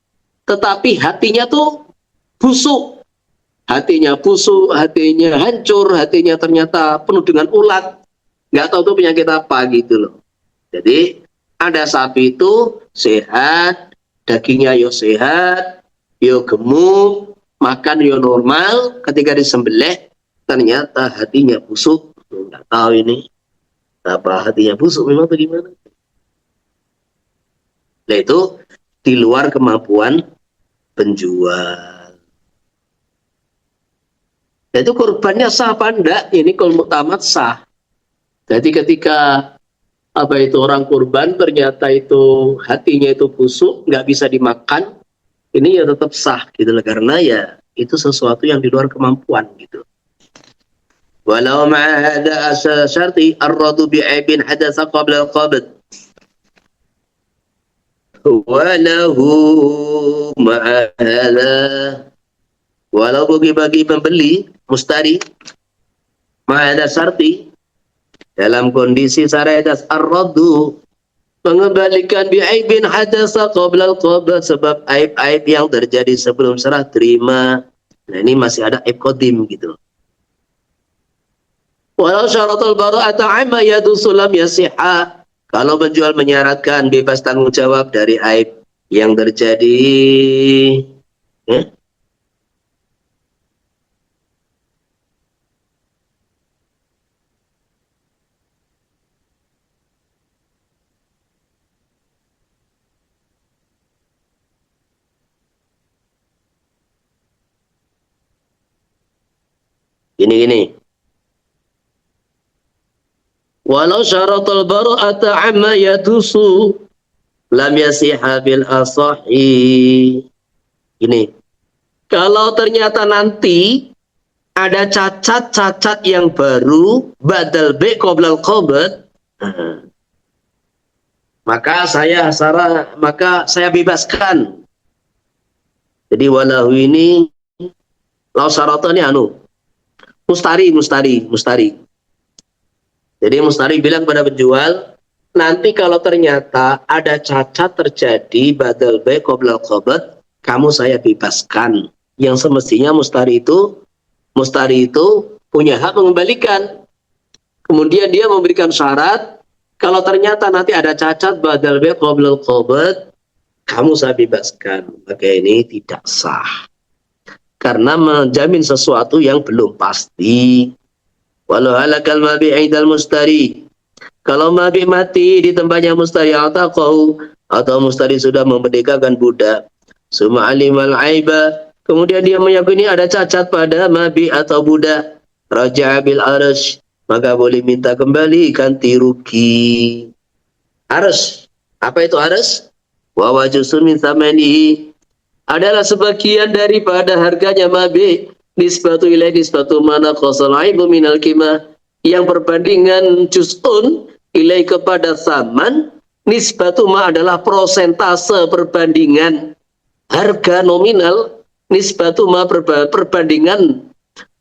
tetapi hatinya tuh busuk. Hatinya busuk, hatinya hancur, hatinya ternyata penuh dengan ulat. Nggak tahu tuh penyakit apa gitu loh. Jadi ada sapi itu sehat, dagingnya yo sehat, yo gemuk, makan yo normal, ketika disembelih ternyata hatinya busuk. Nggak tahu ini apa hatinya busuk memang atau gimana. Nah itu di luar kemampuan penjual. Nah, itu kurbannya sah apa enggak? Ini kalau muktamad sah. Jadi ketika apa itu orang kurban ternyata itu hatinya itu busuk, nggak bisa dimakan, ini ya tetap sah gitu loh, karena ya itu sesuatu yang di luar kemampuan gitu. Walau ma'ada asa syarti ar-radu bi'aibin hadatsa qabla al-qabd. Walahu ma'ala. Walau bagi pembeli mustari ma'ada syarti dalam kondisi syariat ar-radu mengembalikan bi'aibin hadatsa qabla al-qabd, sebab aib-aib yang terjadi sebelum serah terima. Nah ini masih ada aib qadim gitu. Walau syaratul bara'ata amma yadusu lam yasihha. Kalau penjual menyaratkan bebas tanggung jawab dari aib yang terjadi, ya? Gini. Walau syaratul bara'ata amma yadusu lam yasihha bil asahi. Gini. Kalau ternyata nanti ada cacat-cacat yang baru badal bi qoblal qabd, maka saya bebaskan. Jadi walahu ini lau syarata ini mustari. Jadi mustari bilang pada penjual, nanti kalau ternyata ada cacat terjadi badal bi qoblal qabd, kamu saya bebaskan. Yang semestinya mustari itu punya hak mengembalikan. Kemudian dia memberikan syarat, kalau ternyata nanti ada cacat badal bi qoblal qabd, kamu saya bebaskan. Maka ini tidak sah. Karena menjamin sesuatu yang belum pasti. Walau halakal mabi'i dal mustari. Kalau mabi mati di tempatnya mustari atau mustari sudah memerdekakan budak. Suma alimal aiba. Kemudian dia meyakini ada cacat pada mabi atau budak. Raja'a bil arsh. Maka boleh minta kembali ganti rugi. Arsh. Apa itu arsh? Wa wajusun min thamanihi. Adalah sebagian daripada harganya mabi. Nisbatu mana qasal aibu minal kima. Yang perbandingan juz'un ilai kepada saman. Nisbatu ma adalah prosentase perbandingan harga nominal. Nisbatu ma perbandingan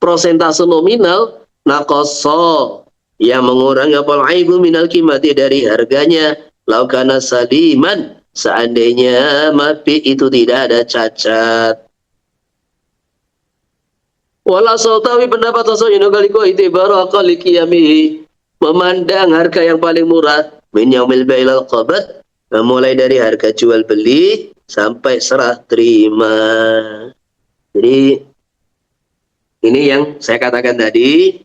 prosentase nominal. Naqasa yang mengurangi apal aibu minal kimati dari harganya. Laukana saliman, seandainya mabi itu tidak ada cacat. Wala sautawi pendapat asal kaliko itibaru akali qiyamihi, memandang harga yang paling murah min yaumil bailal qabd, mulai dari harga jual beli sampai serah terima. Jadi ini yang saya katakan tadi,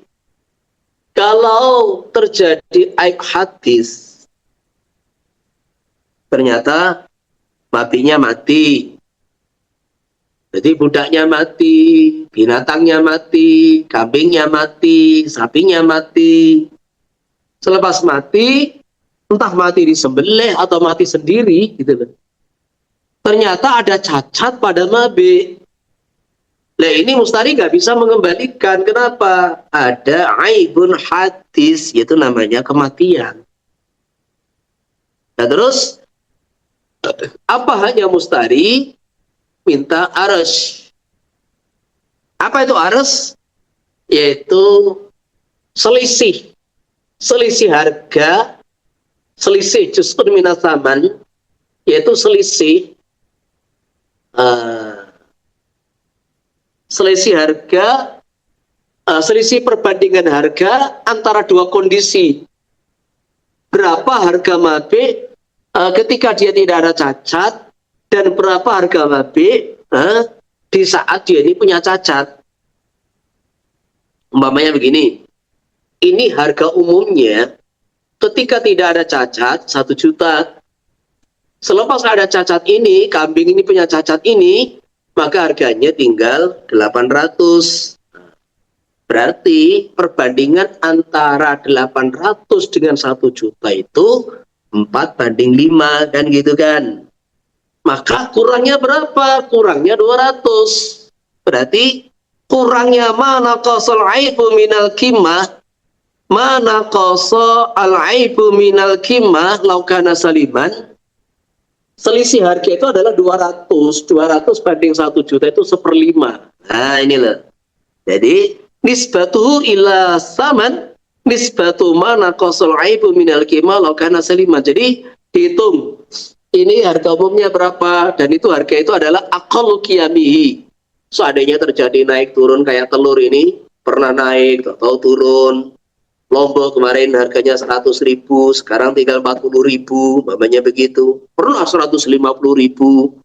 kalau terjadi aib hadis, ternyata mabinya mati. Jadi budaknya mati, binatangnya mati, kambingnya mati, sapinya mati. Selepas mati, entah mati disembelih atau mati sendiri, gitu loh. Ternyata ada cacat pada mabi. Nah ini mustari nggak bisa mengembalikan. Kenapa? Ada aibun hadis, yaitu namanya kematian. Nah terus, apa hanya mustari? Minta aras. Apa itu aras? Yaitu selisih harga, selisih juz'un minas saman, yaitu selisih harga, selisih perbandingan harga antara dua kondisi. Berapa harga mabi ketika dia tidak ada cacat, dan berapa harga mabi di saat dia ini punya cacat. Umpamanya begini, ini harga umumnya ketika tidak ada cacat 1 juta. Selepas ada cacat ini, kambing ini punya cacat ini, maka harganya tinggal 800. Berarti perbandingan antara 800 dengan 1 juta itu 4:5 kan gitu kan. Maka kurangnya berapa? Kurangnya 200. Berarti kurangnya mana qasal aibu minal kimah, mana qasa al aibu minal kimah laukana saliman. Selisih harga itu adalah 200. 200 banding 1 juta itu 1/5. Nah ini loh. Jadi nisbatuhu ila saman nisbatu mana qasal aibu minal kimah laukana saliman. Jadi dihitung ini harga umumnya berapa, dan itu harga itu adalah aqallu qiyamihi. Seandainya terjadi naik turun kayak telur ini, pernah naik, tahu turun. Lombok kemarin harganya 100.000, sekarang tinggal 40.000, namanya begitu. Pernah 150.000,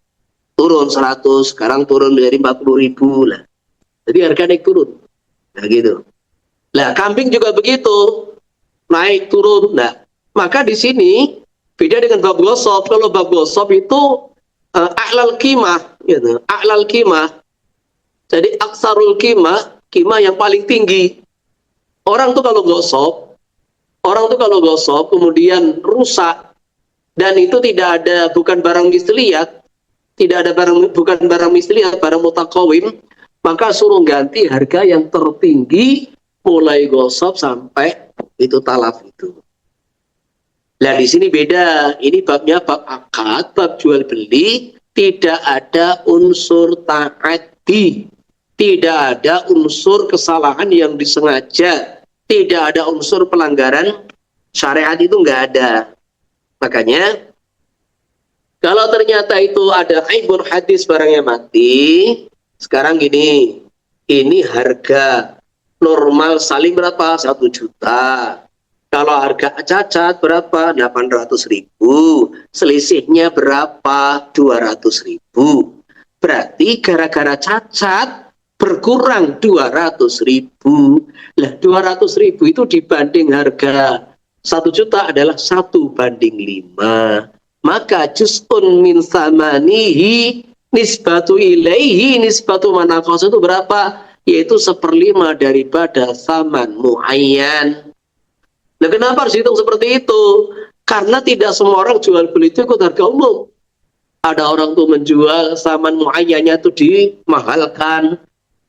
turun 100, sekarang turun menjadi 40.000 lah. Jadi harga naik turun. Nah gitu. Nah kambing juga begitu, naik turun. Nah maka di sini beda dengan bab gosop. Kalau bab gosop itu a'lal qimah, gitu. A'lal qimah. Jadi aksarul qimah, qimah yang paling tinggi. Orang tuh kalau gosop kemudian rusak dan itu tidak ada, bukan barang misliat, bukan barang misliat, barang mutakawim, maka suruh ganti harga yang tertinggi mulai gosop sampai itu talaf itu. Nah di sini beda, ini babnya bab akad, bab jual beli, tidak ada unsur ta'addi, tidak ada unsur kesalahan yang disengaja, tidak ada unsur pelanggaran syariat, itu nggak ada. Makanya kalau ternyata itu ada aibun hadis barangnya mati, sekarang gini, ini harga normal saling berapa? 1 juta. Kalau harga cacat berapa? 800.000. Selisihnya berapa? 200.000. Berarti gara-gara cacat berkurang 200.000. Lah 200.000 itu dibanding harga 1 juta adalah 1/5. Maka juz'un min samanihi nisbatu ilaihi nisbatu manaqas itu berapa? Yaitu 1/5 daripada saman muayyan. Nah kenapa harus hitung seperti itu? Karena tidak semua orang jual beli itu ikut harga umum. Ada orang tuh menjual saman muayyannya itu dimahalkan.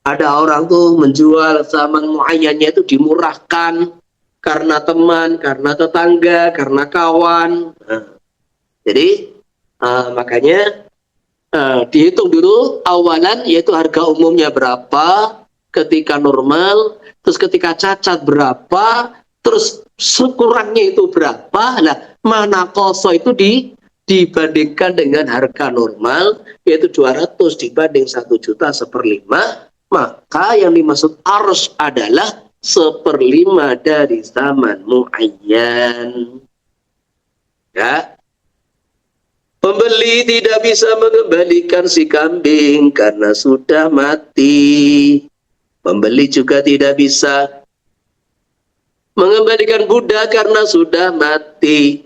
Ada orang tuh menjual saman muayyannya itu dimurahkan karena teman, karena tetangga, karena kawan. Jadi makanya dihitung dulu awalan, yaitu harga umumnya berapa ketika normal, terus ketika cacat berapa, terus sekurangnya itu berapa. Nah mana koso itu dibandingkan dengan harga normal, yaitu 200 dibanding 1 juta 1/5. Maka yang dimaksud arus adalah 1/5 dari zaman muayyan. Ya. Pembeli tidak bisa mengembalikan si kambing karena sudah mati. Pembeli juga tidak bisa mengembalikan budak karena sudah mati.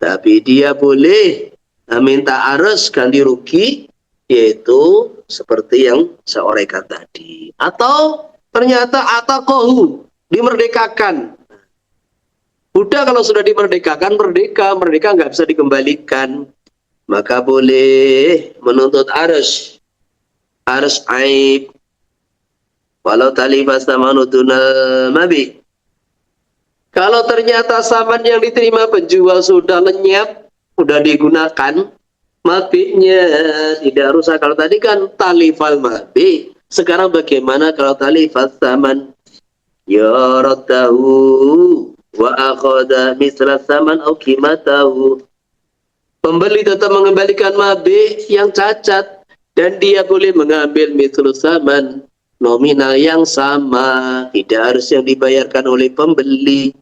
Tapi dia boleh minta arus ganti rugi, yaitu seperti yang saya uraikan tadi. Atau ternyata atakohu, dimerdekakan. Budak kalau sudah dimerdekakan, merdeka nggak bisa dikembalikan. Maka boleh menuntut arus aib. Walau talifas tamanudunal mabi. Kalau ternyata saman yang diterima penjual sudah lenyap, sudah digunakan, mabinya tidak rusak. Kalau tadi kan talifal mabi, sekarang bagaimana kalau talifas saman? Ya raddahu wa akhadha misla saman au qimatahu. Pembeli tetap mengembalikan mabi yang cacat dan dia boleh mengambil mislu saman, nominal yang sama, tidak harus yang dibayarkan oleh pembeli.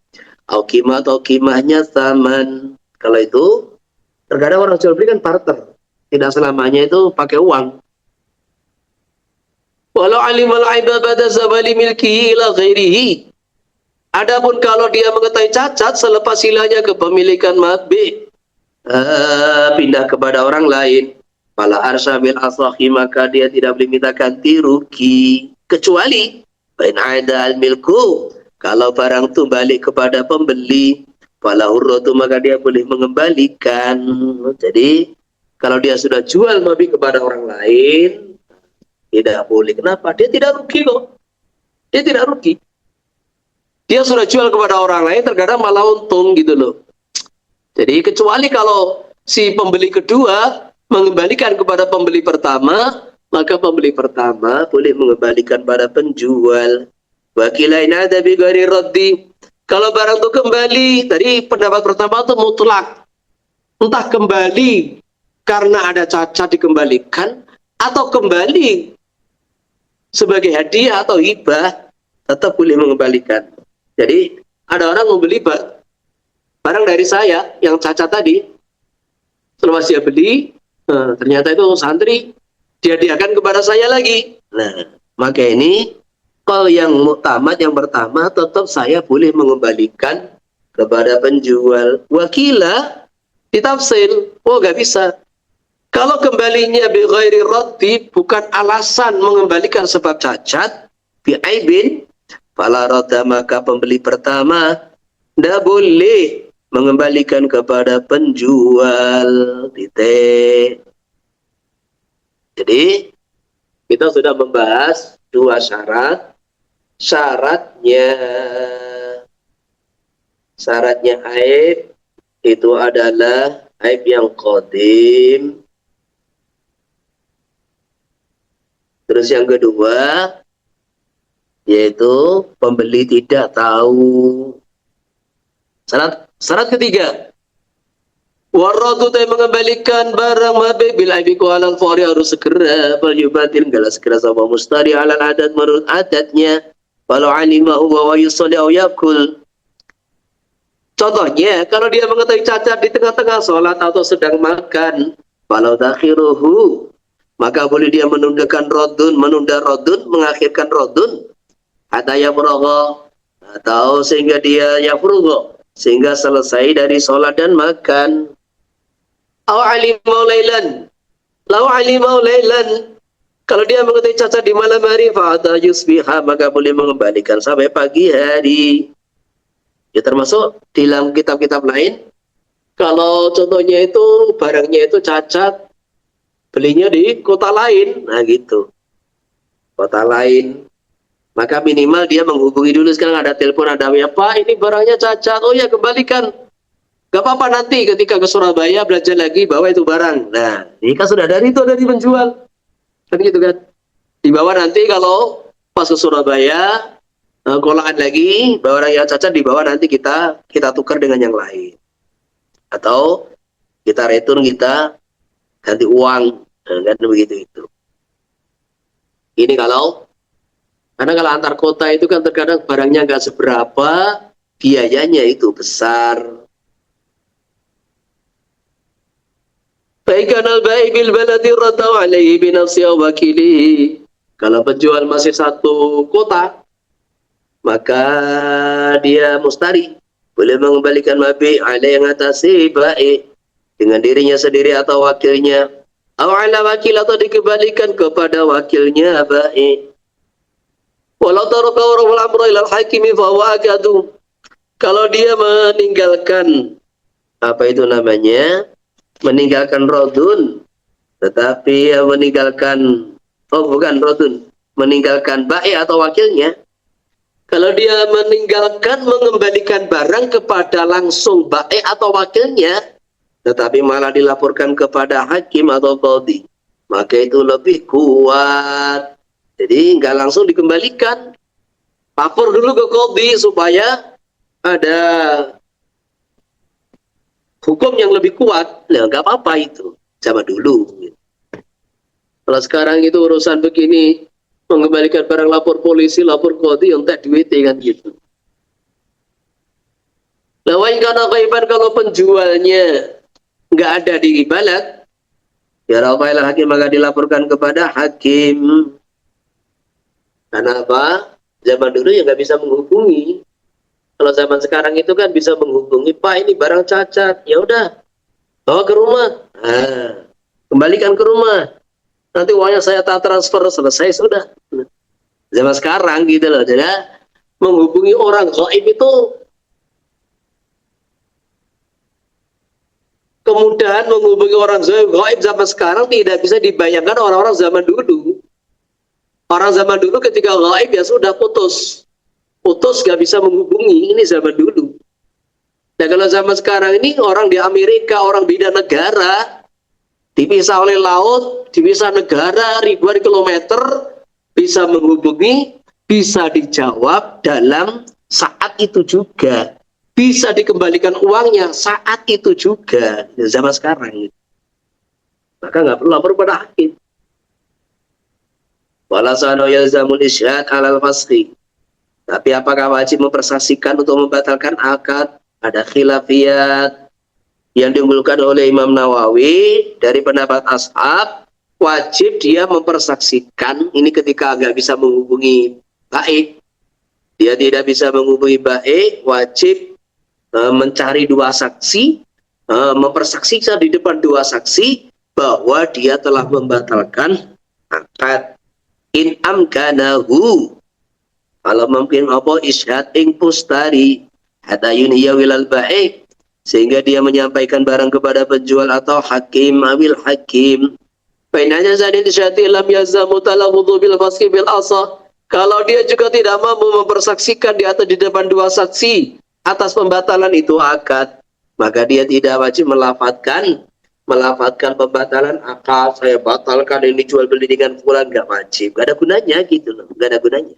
Au qimah atau qimahnya saman. Kalau itu terkadang orang jual beli kan barter, tidak selamanya itu pakai uang. Walau alimal aiba ba'da zawali milkihi ila ghairihi. Adapun kalau dia mengetahui cacat selepas hilangnya kepemilikan mabih, pindah kepada orang lain, fala arsya bil asahi, maka dia tidak boleh minta ganti rugi, kecuali bain ada al milku, kalau barang itu balik kepada pembeli, fala hurratu, maka dia boleh mengembalikan. Jadi kalau dia sudah jual mabih kepada orang lain, tidak boleh. Kenapa? Dia tidak rugi kok. Dia tidak rugi. Dia sudah jual kepada orang lain, terkadang malah untung gitu loh. Jadi kecuali kalau si pembeli kedua mengembalikan kepada pembeli pertama, maka pembeli pertama boleh mengembalikan pada penjual. Wakilain ada bi ghairi raddi. Kalau barang itu kembali, tadi pendapat pertama itu mutlak. Entah kembali karena ada cacat dikembalikan, atau kembali sebagai hadiah atau hibah, tetap boleh mengembalikan. Jadi ada orang membeli barang dari saya yang cacat tadi, setelah dia beli, ternyata itu santri, dihadiahkan kepada saya lagi. Nah, maka ini kalau yang muktamad yang pertama, tetap saya boleh mengembalikan kepada penjual. Wakila ditafsir, oh nggak bisa. Kalau kembalinya bi ghairi raddi, bukan alasan mengembalikan sebab cacat, bi aibin, fala radda, maka pembeli pertama tidak boleh mengembalikan kepada penjual. Titik. Jadi kita sudah membahas dua syarat. Syaratnya aib itu adalah aib yang qadim. Terus yang kedua, yaitu pembeli tidak tahu. Syarat ketiga, waradu, mengembalikan barang mabih bil aibi alal fawri, harus segera, bal yubatil, enggaklah segera sama mustari alal adat, menurut adatnya, walau alimahu wa yusalli aw yakul. Contohnya, kalau dia mengetahui cacat di tengah-tengah sholat atau sedang makan, walau takhiruhu, maka boleh dia menunda rodun, mengakhirkan rodun, atau yafrugha, atau sehingga dia yafrugha, sehingga selesai dari sholat dan makan. Aw alimau lailan, lau alimau lailan, kalau dia mengetahui cacat di malam hari, fa'ata yusbiha, maka boleh mengembalikan sampai pagi hari. Ya, termasuk di dalam kitab-kitab lain, kalau contohnya itu barangnya itu cacat, belinya di kota lain, nah gitu, kota lain, maka minimal dia menghubungi dulu. Sekarang ada telepon, ada apa, ini barangnya cacat, oh ya kembalikan, gak apa-apa, nanti ketika ke Surabaya belanja lagi bawa itu barang. Nah, ini kan sudah dari penjual, kan gitu kan, dibawa nanti kalau pas ke Surabaya, kolaan lagi, barang yang cacat dibawa, nanti kita tukar dengan yang lain, atau kita return, kita ganti uang. Kan begitu itu. Ini karena kalau antar kota itu kan terkadang barangnya nggak seberapa, biayanya itu besar. Baik anal baik bil baladi radau alaihi bi nafsi aw wakilihi. Kalau penjual masih satu kota, maka dia mustari boleh mengembalikan mabih ala yang atasi baik dengan dirinya sendiri atau wakilnya. Awala wakil, atau dikembalikan kepada wakilnya baik. Walau taraka warahul amra ilal hakimi fahuwa akadu. Kalau dia meninggalkan meninggalkan rodun, tetapi meninggalkan baik atau wakilnya. Kalau dia mengembalikan barang kepada langsung baik atau wakilnya, tetapi malah dilaporkan kepada hakim atau qadhi, maka itu lebih kuat. Jadi nggak langsung dikembalikan, lapor dulu ke qadhi supaya ada hukum yang lebih kuat. Nah, nggak apa-apa itu, zaman dulu. Kalau sekarang itu urusan begini, mengembalikan barang, lapor polisi, lapor qadhi, entek duit kan gitu. Lawan karena kaiban, kalau penjualnya nggak ada di balad, ya rafael hakim, maka dilaporkan kepada hakim. Karena apa? Zaman dulu ya nggak bisa menghubungi. Kalau zaman sekarang itu kan bisa menghubungi, Pak ini barang cacat, ya udah bawa ke rumah, kembalikan ke rumah. Nanti uangnya saya tak transfer, selesai sudah. Zaman sekarang gitu loh, jadi menghubungi orang gaib itu kemudahan menghubungi orang gaib zaman sekarang tidak bisa dibayangkan orang-orang zaman dulu. Orang zaman dulu ketika gaib ya sudah putus, gak bisa menghubungi. Ini zaman dulu. Nah kalau zaman sekarang ini orang di Amerika, orang beda negara, dipisah oleh laut, dipisah negara ribuan kilometer, bisa menghubungi, bisa dijawab dalam saat itu juga, bisa dikembalikan uangnya saat itu juga. Zaman sekarang maka nggak perlu lapor pada hakim. Wala sanu yalzamul isyhad alal fasli. Tapi apakah wajib mempersaksikan untuk membatalkan akad? Ada khilafiyat yang diunggulkan oleh Imam Nawawi dari pendapat ashab, wajib dia mempersaksikan. Ini ketika nggak bisa menghubungi baik, dia tidak bisa menghubungi baik, wajib mencari dua saksi, mempersaksikan di depan dua saksi bahwa dia telah membatalkan akad. In amkanahu, kalau mungkin apa isyhad ing pustari hatta yuniya wilal baik, sehingga dia menyampaikan barang kepada penjual atau hakim awil hakim. Painanya zadin syati lam yazamu talawudhu bil fasqi bil asa. Kalau dia juga tidak mampu mempersaksikan di atas di depan dua saksi atas pembatalan itu akad, maka dia tidak wajib melafatkan pembatalan akad. Saya batalkan ini jual beli dengan fulan, nggak wajib, nggak ada gunanya gitu loh, nggak ada gunanya.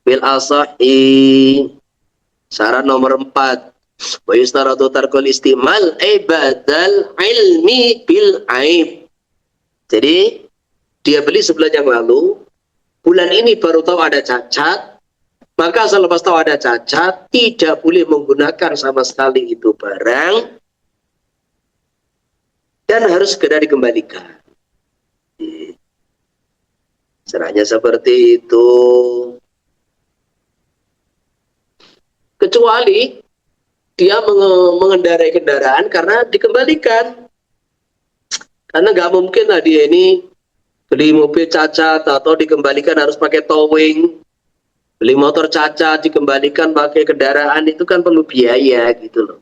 Bil asahi, syarat nomor 4, wa yustaratu tarkul istimal badal ilmi bil aib. Jadi dia beli sebulan yang lalu, bulan ini baru tahu ada cacat, maka selepas tahu ada cacat tidak boleh menggunakan sama sekali itu barang dan harus segera dikembalikan. Caranya seperti itu. Kecuali dia mengendarai kendaraan karena dikembalikan. Karena nggak mungkin lah dia ini beli mobil cacat atau dikembalikan harus pakai towing. Beli motor cacat dikembalikan pakai kendaraan itu kan perlu biaya gitu loh.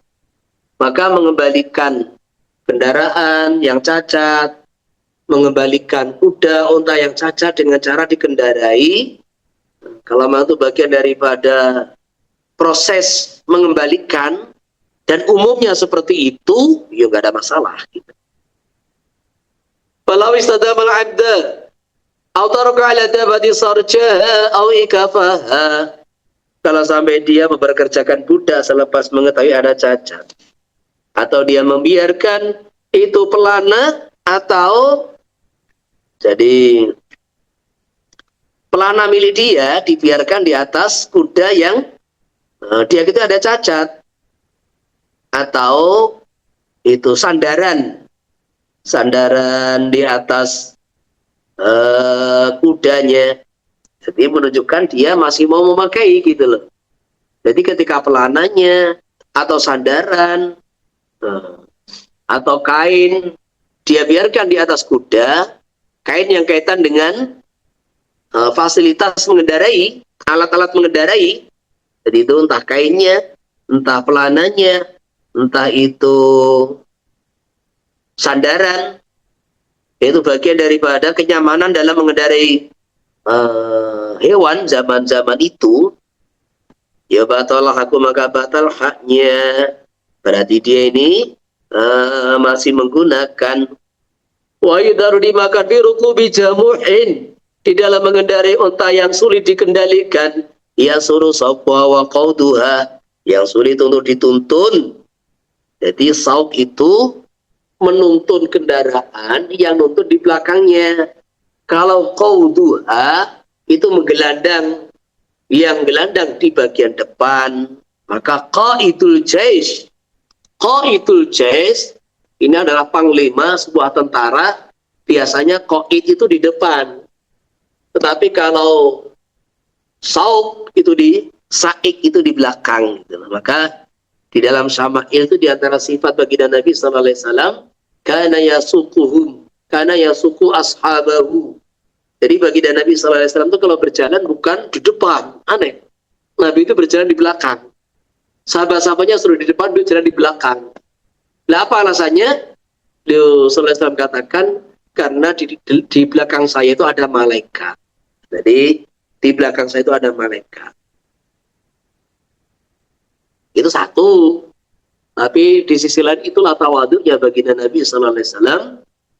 Maka mengembalikan kendaraan yang cacat, mengembalikan kuda, unta yang cacat dengan cara dikendarai, kalau memang itu bagian daripada proses mengembalikan dan umumnya seperti itu, ya nggak ada masalah. Gitu. Walau istadamal abda, atau taraka ala dabati sarjaha, atau ikafaha. Kalau sampai dia memperkerjakan budak selepas mengetahui ada cacat, atau dia membiarkan itu pelana, atau jadi pelana milik dia dibiarkan di atas kuda yang dia kita ada cacat, atau itu sandaran di atas kudanya, jadi menunjukkan dia masih mau memakai gitu loh. Jadi ketika pelananya atau sandaran atau kain dia biarkan di atas kuda, kain yang kaitan dengan fasilitas mengendarai, alat-alat mengendarai, jadi itu entah kainnya, entah pelananya, entah itu sandaran, itu bagian daripada kenyamanan dalam mengendarai hewan zaman-zaman itu. Ya batalah aku, maka batal haknya. Berarti dia ini masih menggunakan. Wa yudaru dimakan fi rukubi jamu'in, di dalam mengendarai unta yang sulit dikendalikan, ya suruh sawqa wa qauduha, yang sulit untuk dituntun. Jadi sauk itu menuntun kendaraan, yang nuntun di belakangnya. Kalau qauduha itu menggelandang, yang gelandang di bagian depan. Maka qaidul jais, ini adalah panglima sebuah tentara. Biasanya qaid itu di depan. Tetapi kalau sauk itu saik itu di belakang gitu. Maka di dalam syama'il itu di antara sifat baginda Nabi sallallahu alaihi wasallam kana yasuquhum, kana yasuqu ashabahu. Jadi baginda Nabi sallallahu alaihi wasallam itu kalau berjalan bukan di depan, aneh. Nabi itu berjalan di belakang. Sahabat-sahabatnya suruh di depan, dia jalan di belakang. Lah apa alasannya? Beliau sallallahu alaihi wasallam katakan karena di belakang saya itu ada malaikat. Jadi di belakang saya itu ada malaikat. Itu satu. Tapi di sisi lain itulah tawadhu'nya baginda Nabi sallallahu alaihi wasallam.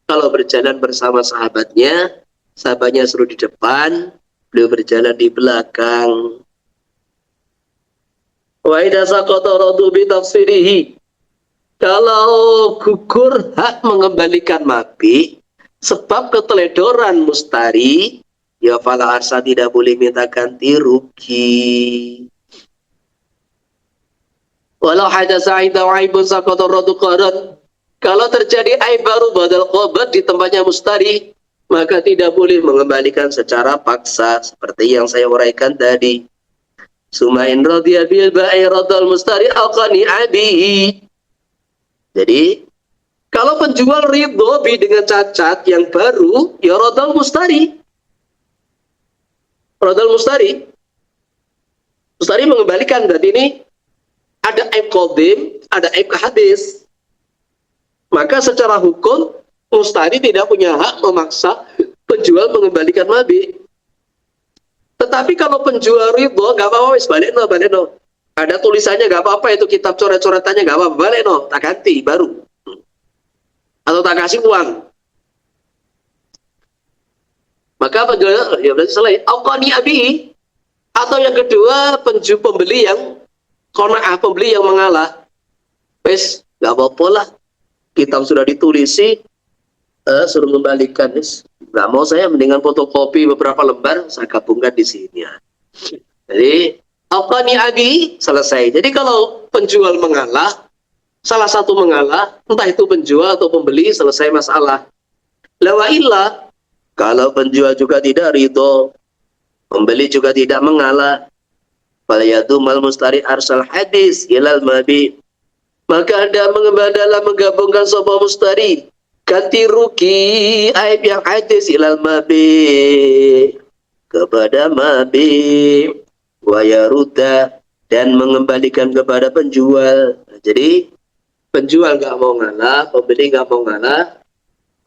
Kalau berjalan bersama sahabatnya, sahabatnya suruh di depan, beliau berjalan di belakang. Wa idza saqata radu bi tafsirihi. Kalau gugur hak mengembalikan mati sebab keteledoran mustari, ya fala arsa tidak boleh minta ganti rugi. Walau hadasa inda aibun saqata radu qaran. Kalau terjadi aib baru badal qabat di tempatnya mustari, maka tidak boleh mengembalikan secara paksa seperti yang saya uraikan tadi. Sumain radhiya bil ba'i radal mustari aqani abihi. Jadi kalau penjual ridho dengan cacat yang baru, ya radal mustari. Radal mustari. Mustari mengembalikan, berarti ini ada aib qadim, ada aib hadis. Maka secara hukum mustari tidak punya hak memaksa penjual mengembalikan mabik. Tetapi kalau penjual ridho, gak apa-apa, wis balik no. Ada tulisannya gak apa-apa, itu kitab coret-coretannya gak apa-apa, balik no, tak ganti baru. Atau tak kasih uang. Maka penjual ya berarti selain auqani abi, atau yang kedua pembeli yang qanaah, pembeli yang mengalah. Wis gak apa-apa lah. Kitab sudah ditulisi, suruh kembalikan. Nggak mau saya, mendingan fotokopi beberapa lembar, saya gabungkan di sini. Ya. Jadi, aqani abi, selesai. Jadi kalau penjual mengalah, salah satu mengalah, entah itu penjual atau pembeli, selesai masalah. Lawa illa, kalau penjual juga tidak ridho, pembeli juga tidak mengalah, falayadumal mustari arsal hadis ilal mabi. Maka Anda dalam menggabungkan sopa mustari ganti rugi aib yang hadis ilal mabi kepada mabi wa yaruda, dan mengembalikan kepada penjual. Jadi penjual nggak mau ngalah, pembeli nggak mau ngalah,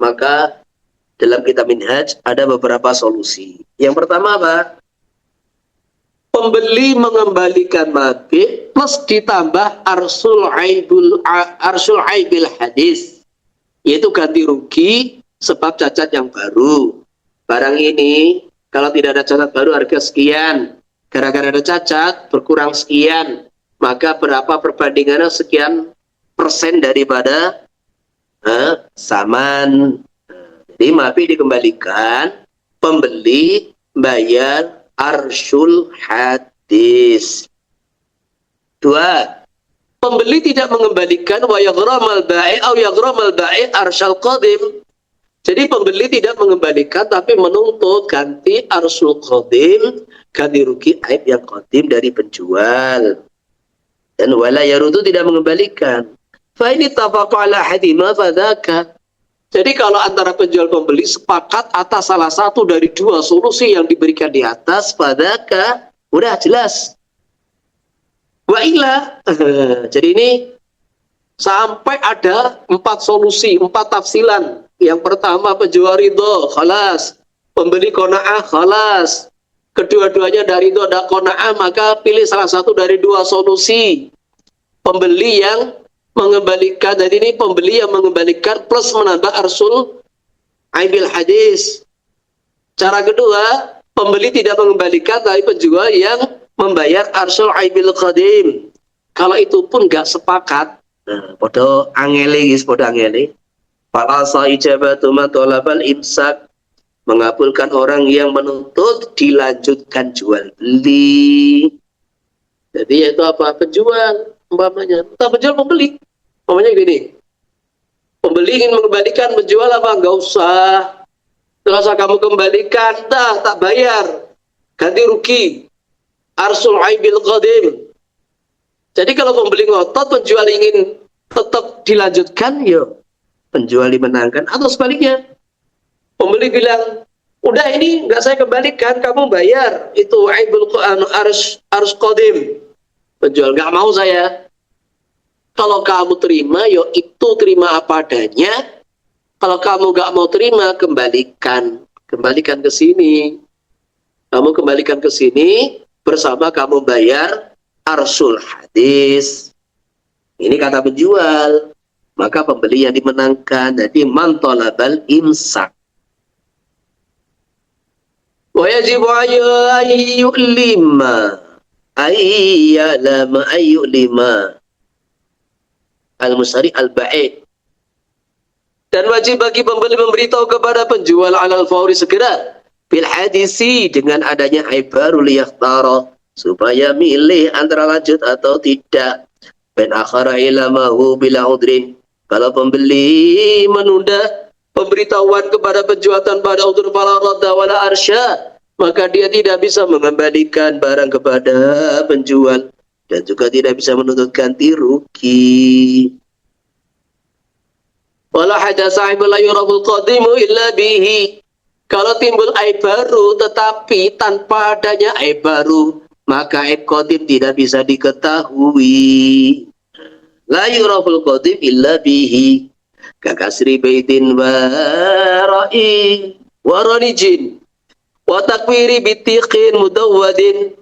maka dalam kitab Minhaj ada beberapa solusi. Yang pertama apa? Pembeli mengembalikan mabit plus ditambah arsul aibil hadis, yaitu ganti rugi sebab cacat yang baru. Barang ini kalau tidak ada cacat baru harga sekian, gara-gara ada cacat berkurang sekian, maka berapa perbandingannya sekian persen daripada saman. Jadi mabit dikembalikan, pembeli bayar arsul hadis. Dua, pembeli tidak mengembalikan wa yaghramal ba'i au yaghramal ba'i arsyal qadim. Jadi pembeli tidak mengembalikan tapi menuntut ganti arsul qadim, ganti rugi aib yang qadim dari penjual. Dan wala yarudu tidak mengembalikan. Fa ini tafaqa ala hadima fadzaka. Jadi kalau antara penjual pembeli sepakat atas salah satu dari dua solusi yang diberikan di atas, fadzaka, udah jelas. Wa illa. Jadi ini sampai ada 4 solusi, 4 tafsilan. Yang pertama penjual ridho, khalas. Pembeli qanaah, khalas. Kedua-duanya dari ridho ada qanaah, maka pilih salah satu dari dua solusi. Pembeli yang mengembalikan, jadi ini pembeli yang mengembalikan plus menambah arsul aibil hadis. Cara kedua, pembeli tidak mengembalikan tapi penjual yang membayar arsul aibil qadim. Kalau itu pun nggak sepakat, podo angeli guys, podo angeli. Falasa ijabatu matolabal imsak, mengabulkan orang yang menuntut dilanjutkan jual beli. Jadi itu apa? Penjual umpamanya, tak penjual pembeli. Umpamanya gini, pembeli ingin mengembalikan, penjual apa? Nggak usah. Terus kamu kembalikan, dah tak bayar, ganti rugi. Arsul aibil qadim. Jadi kalau pembeli ngotot, penjual ingin tetap dilanjutkan, yo penjual dimenangkan. Atau sebaliknya, pembeli bilang, udah ini nggak saya kembalikan, kamu bayar. Itu aibul arus qadim. Penjual, nggak mau saya. Kalau kamu terima, yo itu terima apa adanya. Kalau kamu nggak mau terima, kembalikan. Kembalikan ke sini. Kamu kembalikan ke sini, bersama kamu bayar arsul hadis. Ini kata penjual. Maka pembeli yang dimenangkan. Jadi man talabal imsak. Wa yajibu ayyulima. Ayyalama ayyulima. Al-musari al-ba'id. Dan wajib bagi pembeli memberitahu kepada penjual alal fauri segera bil hadisi dengan adanya aib baru liyakhtara supaya milih antara lanjut atau tidak. Ben akhara ilamahu bila udrin. Kalau pembeli menunda pemberitahuan kepada penjual tanpa ada udzur fala radda wala arsya, maka dia tidak bisa mengembalikan barang kepada penjual dan juga tidak bisa menuntut ganti rugi. Wala hadas aib la yurabul qadimu illa bihi. Kalau timbul aib baru tetapi tanpa adanya aib baru, maka aib qadim tidak bisa diketahui. La yurabul qadim illa bihi. Kakasri baitin wa ra'i wa ranijin wa takwiri bitiqin mudawwadin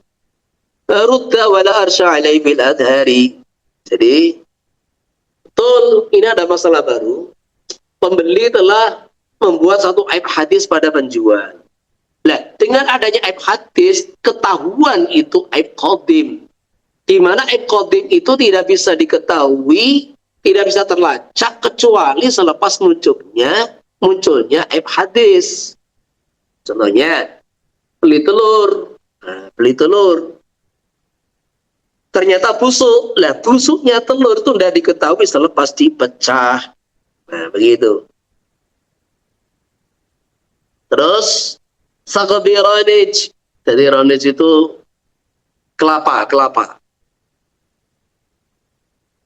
rudda wala arsha alai bil adhari. Jadi betul, ini ada masalah baru. Pembeli telah membuat satu aib hadis pada penjual. Nah, dengan adanya aib hadis, ketahuan itu aib qadim. Di mana aib qadim itu tidak bisa diketahui, tidak bisa terlacak kecuali selepas munculnya aib hadis. Contohnya, beli telur. Nah, beli telur. Ternyata busuk. Lah, busuknya telur itu tidak diketahui selepas dipecah. Nah, begitu. Terus saqabi ranij. Jadi ranij itu kelapa.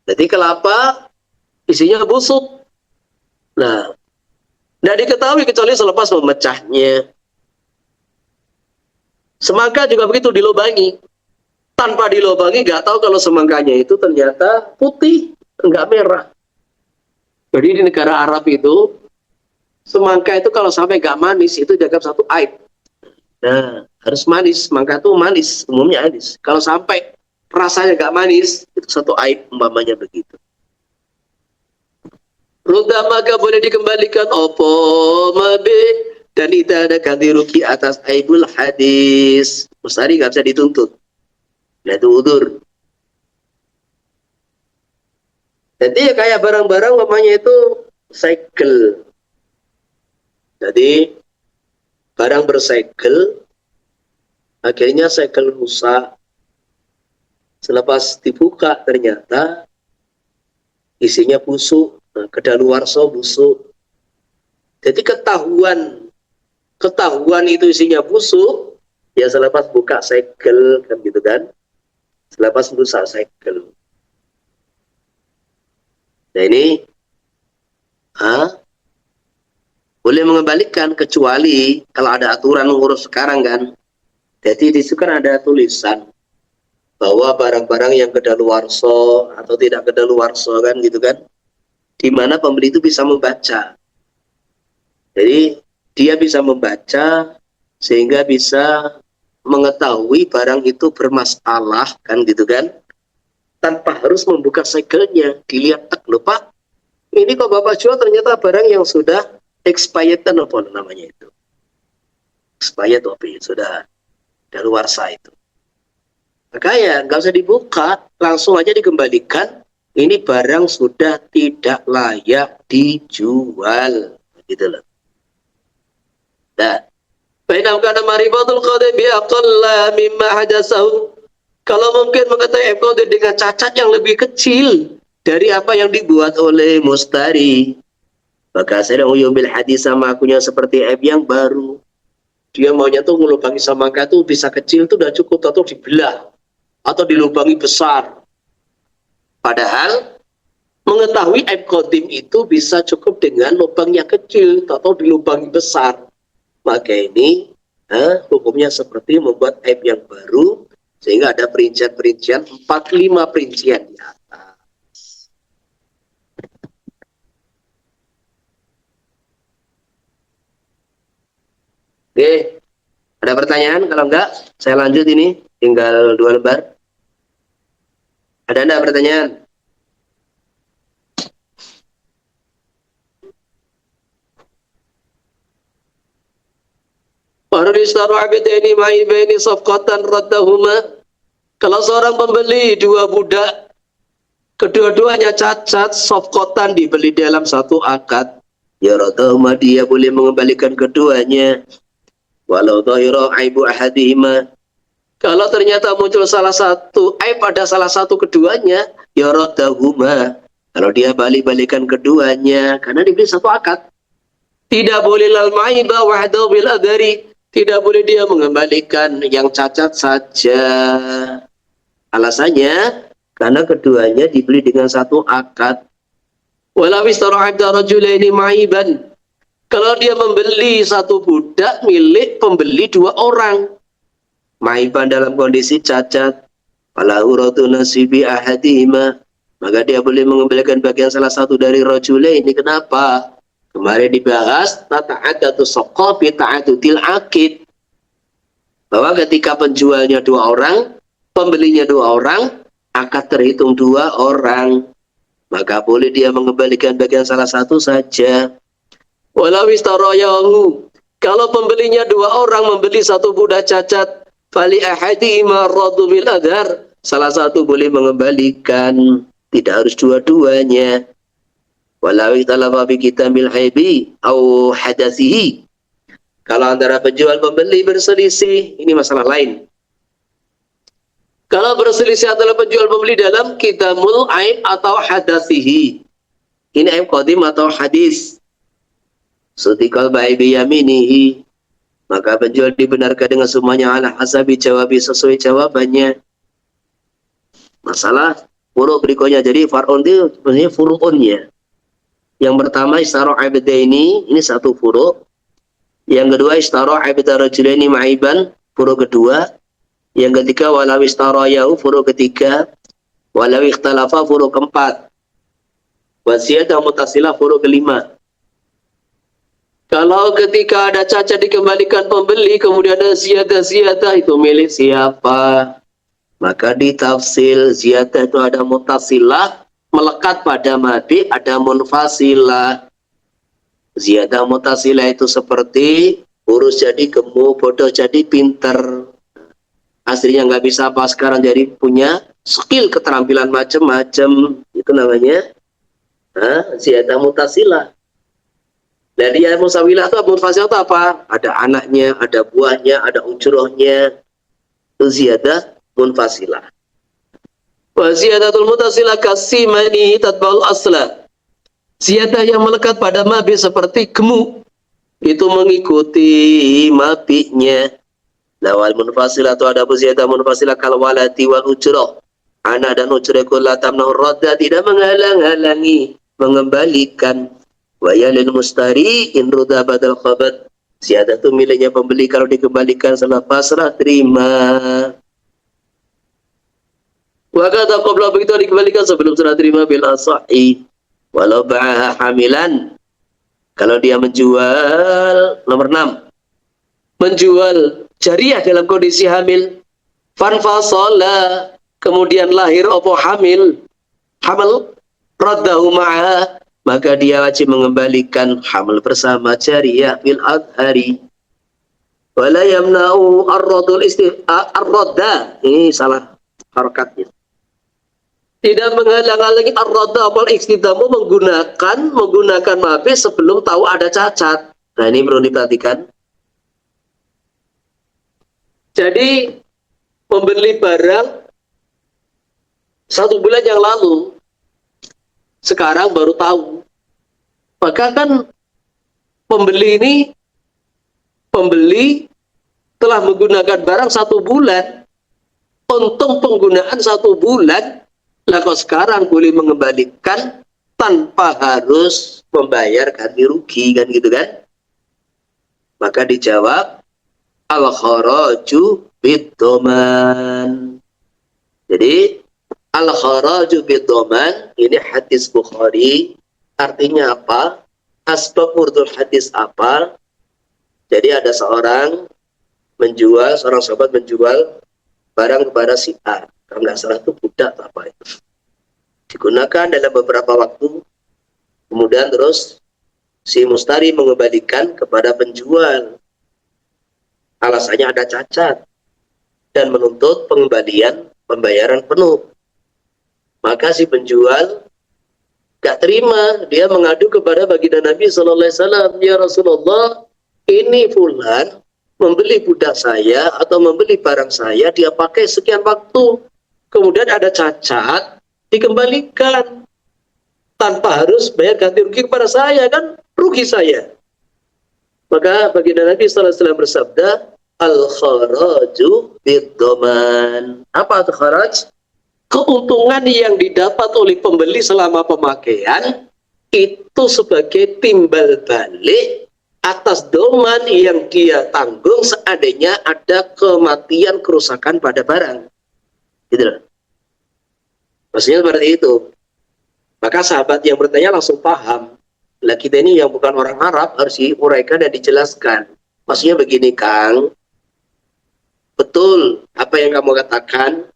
Jadi kelapa isinya busuk. Nah, tidak diketahui kecuali selepas memecahnya. Semangka juga begitu, dilubangi. Tanpa dilubangi nggak tahu kalau semangkanya itu ternyata putih, enggak merah. Jadi di negara Arab itu, semangka itu kalau sampai nggak manis, itu dianggap satu aib. Nah, harus manis. Semangka itu manis, umumnya manis. Kalau sampai rasanya nggak manis, itu satu aib, umpamanya begitu. Rudda maka boleh dikembalikan opo mabe, dan tidak ada ganti rugi atas aibul hadis. Mustari nggak bisa dituntut. Nah, itu udzur. Jadi ya kayak barang-barang namanya itu segel. Jadi barang bersegel, akhirnya segel rusak. Selepas dibuka ternyata isinya busuk, nah, kedaluarsa busuk. Jadi ketahuan itu isinya busuk, ya selepas buka segel kan gitu kan. Selepas rusak segel. Nah ini boleh mengembalikan kecuali kalau ada aturan ngurus sekarang kan. Jadi di situ kan ada tulisan bahwa barang-barang yang kedaluarsa atau tidak kedaluarsa kan gitu kan, di mana pembeli itu bisa membaca. Jadi dia bisa membaca sehingga bisa mengetahui barang itu bermasalah kan gitu kan, tanpa harus membuka segelnya. Dilihat, lupa ini kok Bapak jual ternyata barang yang sudah expired, apa namanya itu, expired tapi sudah daluarsa itu. Maka ya nggak usah dibuka, langsung aja dikembalikan. Ini barang sudah tidak layak dijual, gitu loh. Nah, bainam kana maribatul qadim bi aqalla mimma hadasahu. Kalau mungkin mengetahui qadim dengan cacat yang lebih kecil dari apa yang dibuat oleh mustari. Maka saya bil hadis sama akunya seperti aib yang baru. Dia maunya tuh ngelubangi semangka tuh bisa kecil tuh udah cukup, atau dibelah atau dilubangi besar. Padahal mengetahui aib qadim itu bisa cukup dengan lubang yang kecil atau dilubangi besar. Maka ini hukumnya seperti membuat aib yang baru, sehingga ada perincian-perincian 4-5 perincian di atas. Oke, ada pertanyaan? Kalau enggak, saya lanjut ini. Tinggal 2 lembar. Ada enggak pertanyaan? Kalau seorang pembeli 2 budak, kedua-duanya cacat, sofkotan dibeli dalam satu akad, ya radahuma, dia boleh mengembalikan keduanya. Walau dhahira aibu ahadihima, kalau ternyata muncul salah satu aib pada salah satu keduanya, ya radahuma, kalau dia balik-balikan keduanya, karena dibeli satu akad. Tidak boleh lal maiba wahdahu bil adari, tidak boleh dia mengembalikan yang cacat saja. Alasannya karena keduanya dibeli dengan satu akad. Walau istara 'abda rajulaini maiban, kalau dia membeli satu budak milik pembeli 2 orang, maiban dalam kondisi cacat, falahu radu nasibi ahadihima, maka dia boleh mengembalikan bagian salah satu dari rajulaini. Kenapa? Kemarin dibahas tata'adatu soqo bi ta'adutil akid, bahwa ketika penjualnya 2 orang, pembelinya 2 orang, akad terhitung 2 orang, maka boleh dia mengembalikan bagian salah satu saja. Walau istarayahu, kalau pembelinya 2 orang membeli satu budak cacat, fali ahadihima radu bil adhar, salah satu boleh mengembalikan, tidak harus dua-duanya. Walau ikhtalafa bi kitamil haibi au hadasihi, kalau antara penjual pembeli berselisih, ini masalah lain. Kalau berselisih antara penjual pembeli dalam kitamul aib atau hadasihi, ini aib qadim atau hadis, sutikal ba'ibi yaminihi, maka penjual dibenarkan dengan semuanya ala hasabi jawabi, sesuai jawabannya. Masalah furu' berikutnya, jadi far'un itu sebenarnya furu'unnya. Yang pertama istara abdaini, ini satu furu'. Yang kedua istara abda rajulaini ma'iban, furu' kedua. Yang ketiga walau istara yahu, furu' ketiga. Walau ikhtalafa, furu' keempat. Wasiyadah mutasilah, furu' kelima. Kalau ketika ada cacat dikembalikan pembeli, kemudian ada ziyadah-ziyadah, itu milik siapa? Maka ditafsil, ziyadah itu ada mutasilah, melekat pada mati, ada munfasilah. Ziyadah mutasilah itu seperti urus jadi gemuk, bodoh jadi pinter. Aslinya nggak bisa apa, sekarang jadi punya skill, keterampilan macam-macam. Itu namanya ziyadah mutasilah. Nah, dia musawilah itu munfasilah itu apa? Ada anaknya, ada buahnya, ada ujrohnya. Itu ziyadah munfasilah. Wa ziyadatul mutasilah kasimani tatba'ul asla. Ziyadah yang melekat pada mabi seperti gemuk, itu mengikuti mabinya. Lawal munfasilah itu ada ziyadah munfasilah kal walati wal ujroh. Anak dan ujroh kulla tamnahu radda, tidak menghalang-halangi mengembalikan. Wa yalil mustari in rudha badal khabat. Ziyadah itu miliknya pembeli kalau dikembalikan setelah pasrah terima. Wakata qabla, begitu dikembalikan sebelum serah terima bil asahi. Walau ba'aha hamilan, kalau dia menjual, nomor 6, menjual jariah dalam kondisi hamil, fanfasala, kemudian lahir opo hamil, raddahu ma'aha, maka dia wajib mengembalikan hamil bersama jariah bil adhari. Wala yamna'u ar-radda, ini salah harokatnya. Tidak menghalang-halangi ar-radda wal ikhtidamu, menggunakan mabi sebelum tahu ada cacat. Nah, ini perlu diperhatikan. Jadi membeli barang 1 bulan yang lalu, sekarang baru tahu. Maka kan pembeli telah menggunakan barang 1 bulan, untung penggunaan 1 bulan, lah kok sekarang boleh mengembalikan tanpa harus membayar ganti rugi, kan gitu kan? Maka dijawab al-kharaju bid-dhaman. Jadi al-kharaju bid-dhaman ini hadis Bukhari. Artinya apa? Asbab wurudul hadis apa? Jadi ada seorang sahabat menjual barang kepada si A. Kalau nggak salah itu budak atau apa itu. Digunakan dalam beberapa waktu. Kemudian terus si mustari mengembalikan kepada penjual. Alasannya ada cacat dan menuntut pembayaran penuh. Maka si penjual gak terima, dia mengadu kepada baginda Nabi Sallallahu Alaihi Wasallam, ya Rasulullah, ini fulan membeli budak saya atau membeli barang saya, dia pakai sekian waktu, kemudian ada cacat, dikembalikan tanpa harus bayar ganti rugi kepada saya, kan rugi saya. Maka baginda Nabi Sallallahu Alaihi Wasallam bersabda, al-kharaju bid-dhaman. Apa itu kharaj? Keuntungan yang didapat oleh pembeli selama pemakaian itu sebagai timbal balik atas doman yang dia tanggung seandainya ada kematian, kerusakan pada barang. Gitu loh. Maksudnya seperti itu. Maka sahabat yang bertanya langsung paham. Lah kita ini yang bukan orang Arab harus diuraikan dan dijelaskan. Maksudnya begini, Kang. Betul apa yang kamu katakan.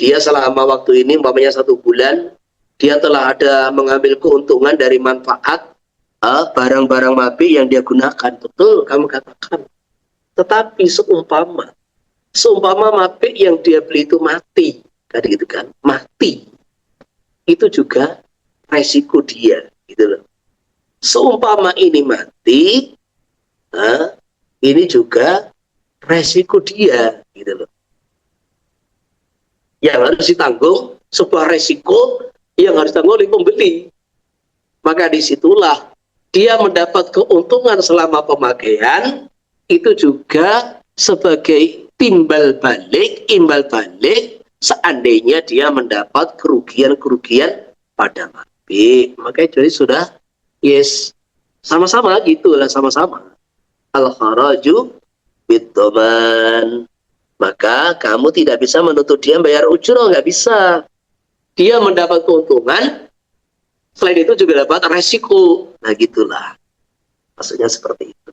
Dia selama waktu ini, umpamanya 1 bulan, dia telah ada mengambil keuntungan dari manfaat barang-barang mabik yang dia gunakan. Betul kamu katakan. Tetapi seumpama mabik yang dia beli itu mati, kan gitu kan, mati, itu juga resiko dia, gitu loh. Seumpama ini mati, ini juga resiko dia, gitu loh. Yang harus ditanggung sebuah resiko yang harus ditanggung oleh pembeli. Maka disitulah dia mendapat keuntungan selama pemakaian, itu juga sebagai imbal balik seandainya dia mendapat kerugian pada mabik. Maka jadi sudah sama-sama gitulah, sama-sama. Al-kharaju bid-dhaman. Maka kamu tidak bisa menuntut dia bayar ujroh, nggak bisa. Dia mendapat keuntungan, selain itu juga dapat resiko. Nah gitulah. Maksudnya seperti itu.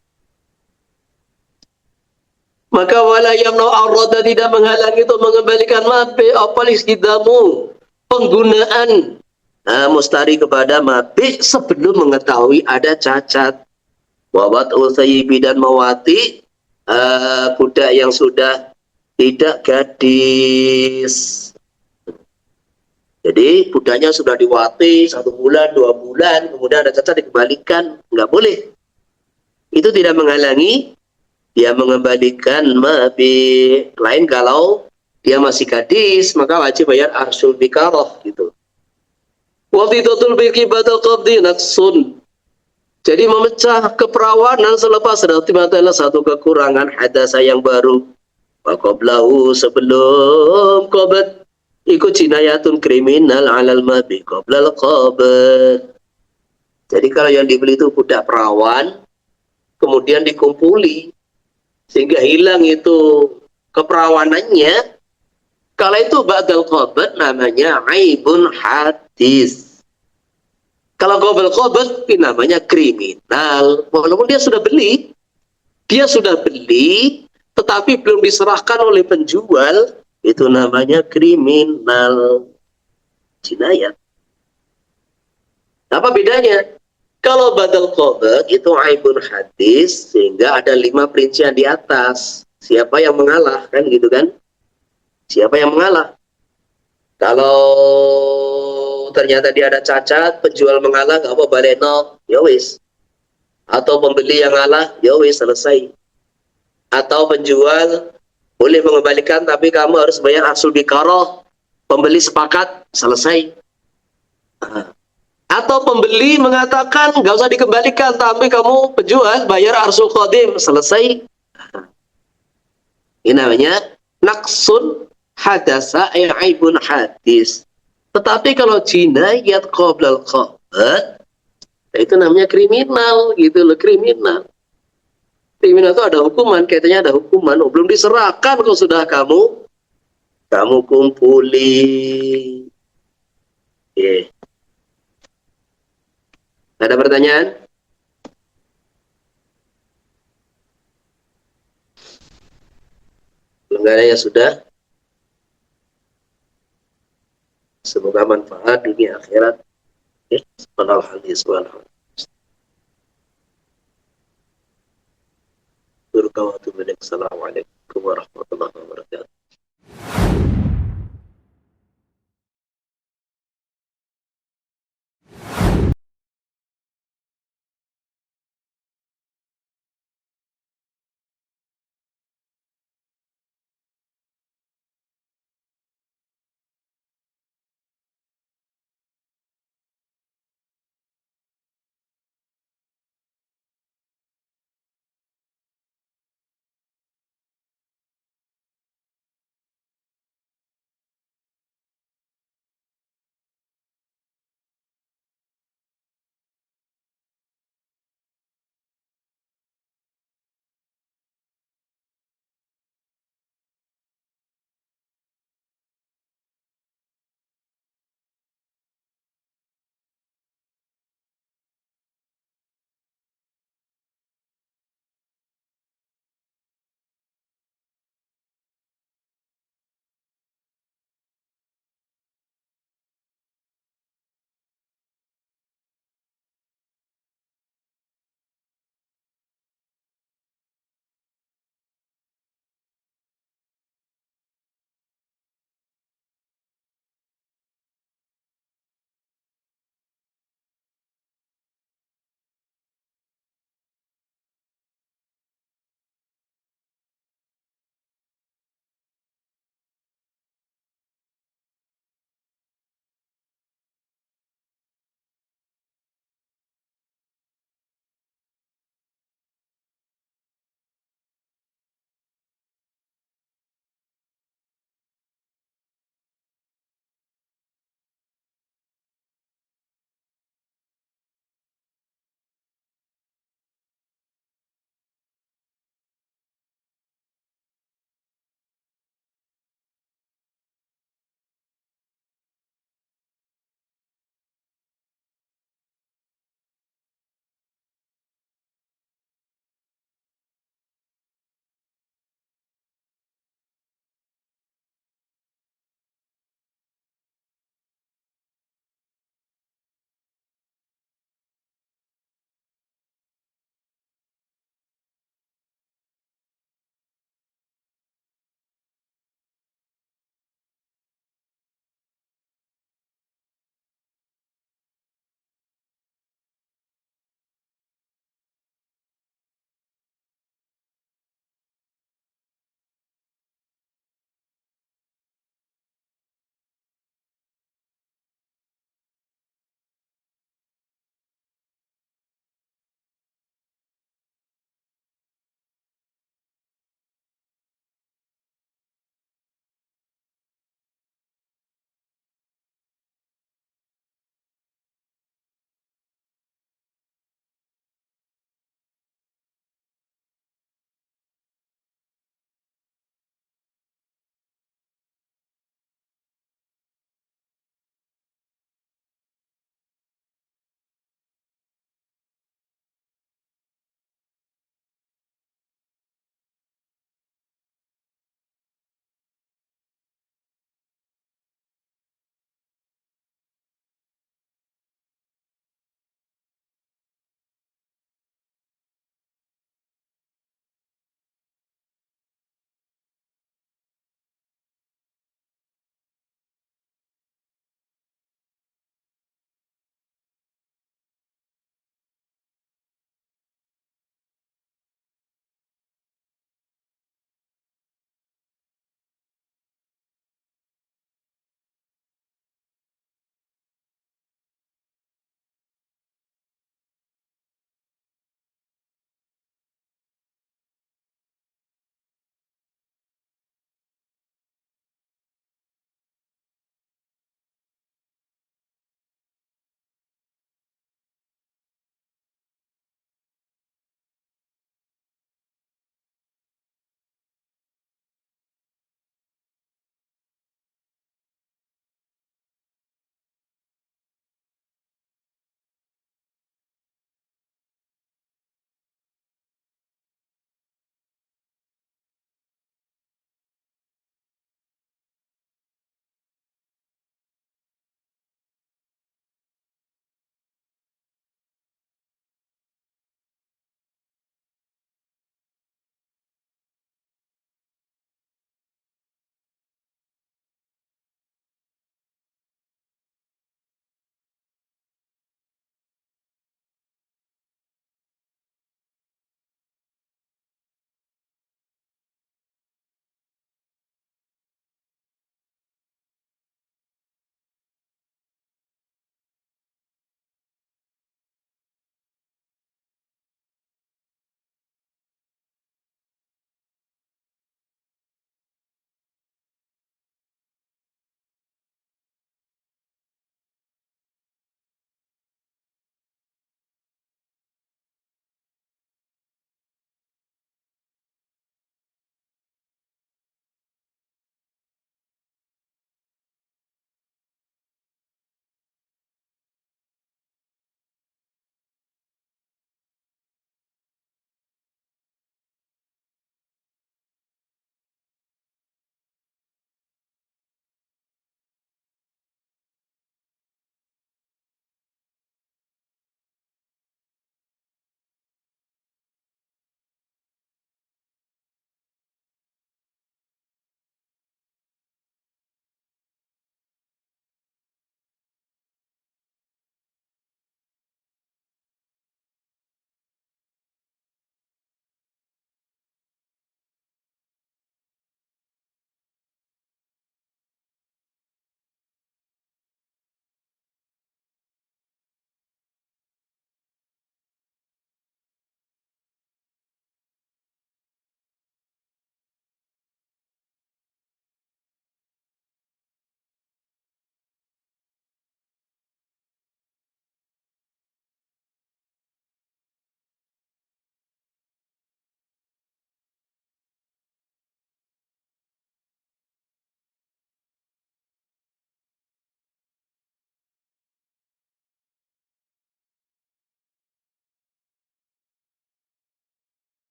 Maka wala yamna'u ar-radda, tidak menghalangi untuk mengembalikan mabik apalis kidamu, penggunaan mustari kepada mabik sebelum mengetahui ada cacat. Wawat usayyibi, dan mawati budak yang sudah tidak gadis. Jadi budaknya sudah diwati 1 bulan, 2 bulan, kemudian ada cacat dikembalikan, nggak boleh. Itu tidak menghalangi dia mengembalikan mabik. Lain kalau dia masih gadis, maka wajib bayar arsul bikarah gitu. Wadidatul biki badal qabdi naqsun. Jadi memecah keperawanan selepas adalah satu kekurangan hadasa yang baru. Waqoblahu, sebelum qabd, ikut jinayatun kriminal alal mabik qoblal qabd. Jadi kalau yang dibeli itu budak perawan, kemudian dikumpuli sehingga hilang itu keperawanannya, kalau itu ba'dal qabd namanya aibun hadis. Kalau qoblal qabd ini namanya kriminal. Walaupun dia sudah beli, tetapi belum diserahkan oleh penjual, itu namanya kriminal, jinayat. Apa bedanya? Kalau badal qabd itu aibun hadis, sehingga ada 5 perincian di atas. Siapa yang mengalah, kan gitu kan? Siapa yang mengalah? Kalau ternyata dia ada cacat, penjual mengalah, nggak apa baleno, ya wis. Atau pembeli yang ngalah, ya wis, selesai. Atau penjual boleh mengembalikan, tapi kamu harus bayar arsul bikarah. Pembeli sepakat, selesai. Atau pembeli mengatakan nggak usah dikembalikan, tapi kamu penjual bayar arsul qadim, selesai. Ini namanya naksun hadasa aibun hadis. Tetapi kalau jinayat qoblal qabd, itu namanya kriminal gitu loh, kriminal. Kriminal itu ada hukuman, kaitannya ada hukuman. Oh, belum diserahkan kok sudah kamu kumpuli. Yeah. Ada pertanyaan? Belum ada ya sudah. Semoga manfaat dunia akhirat. Subhanallah. Assalamualaikum.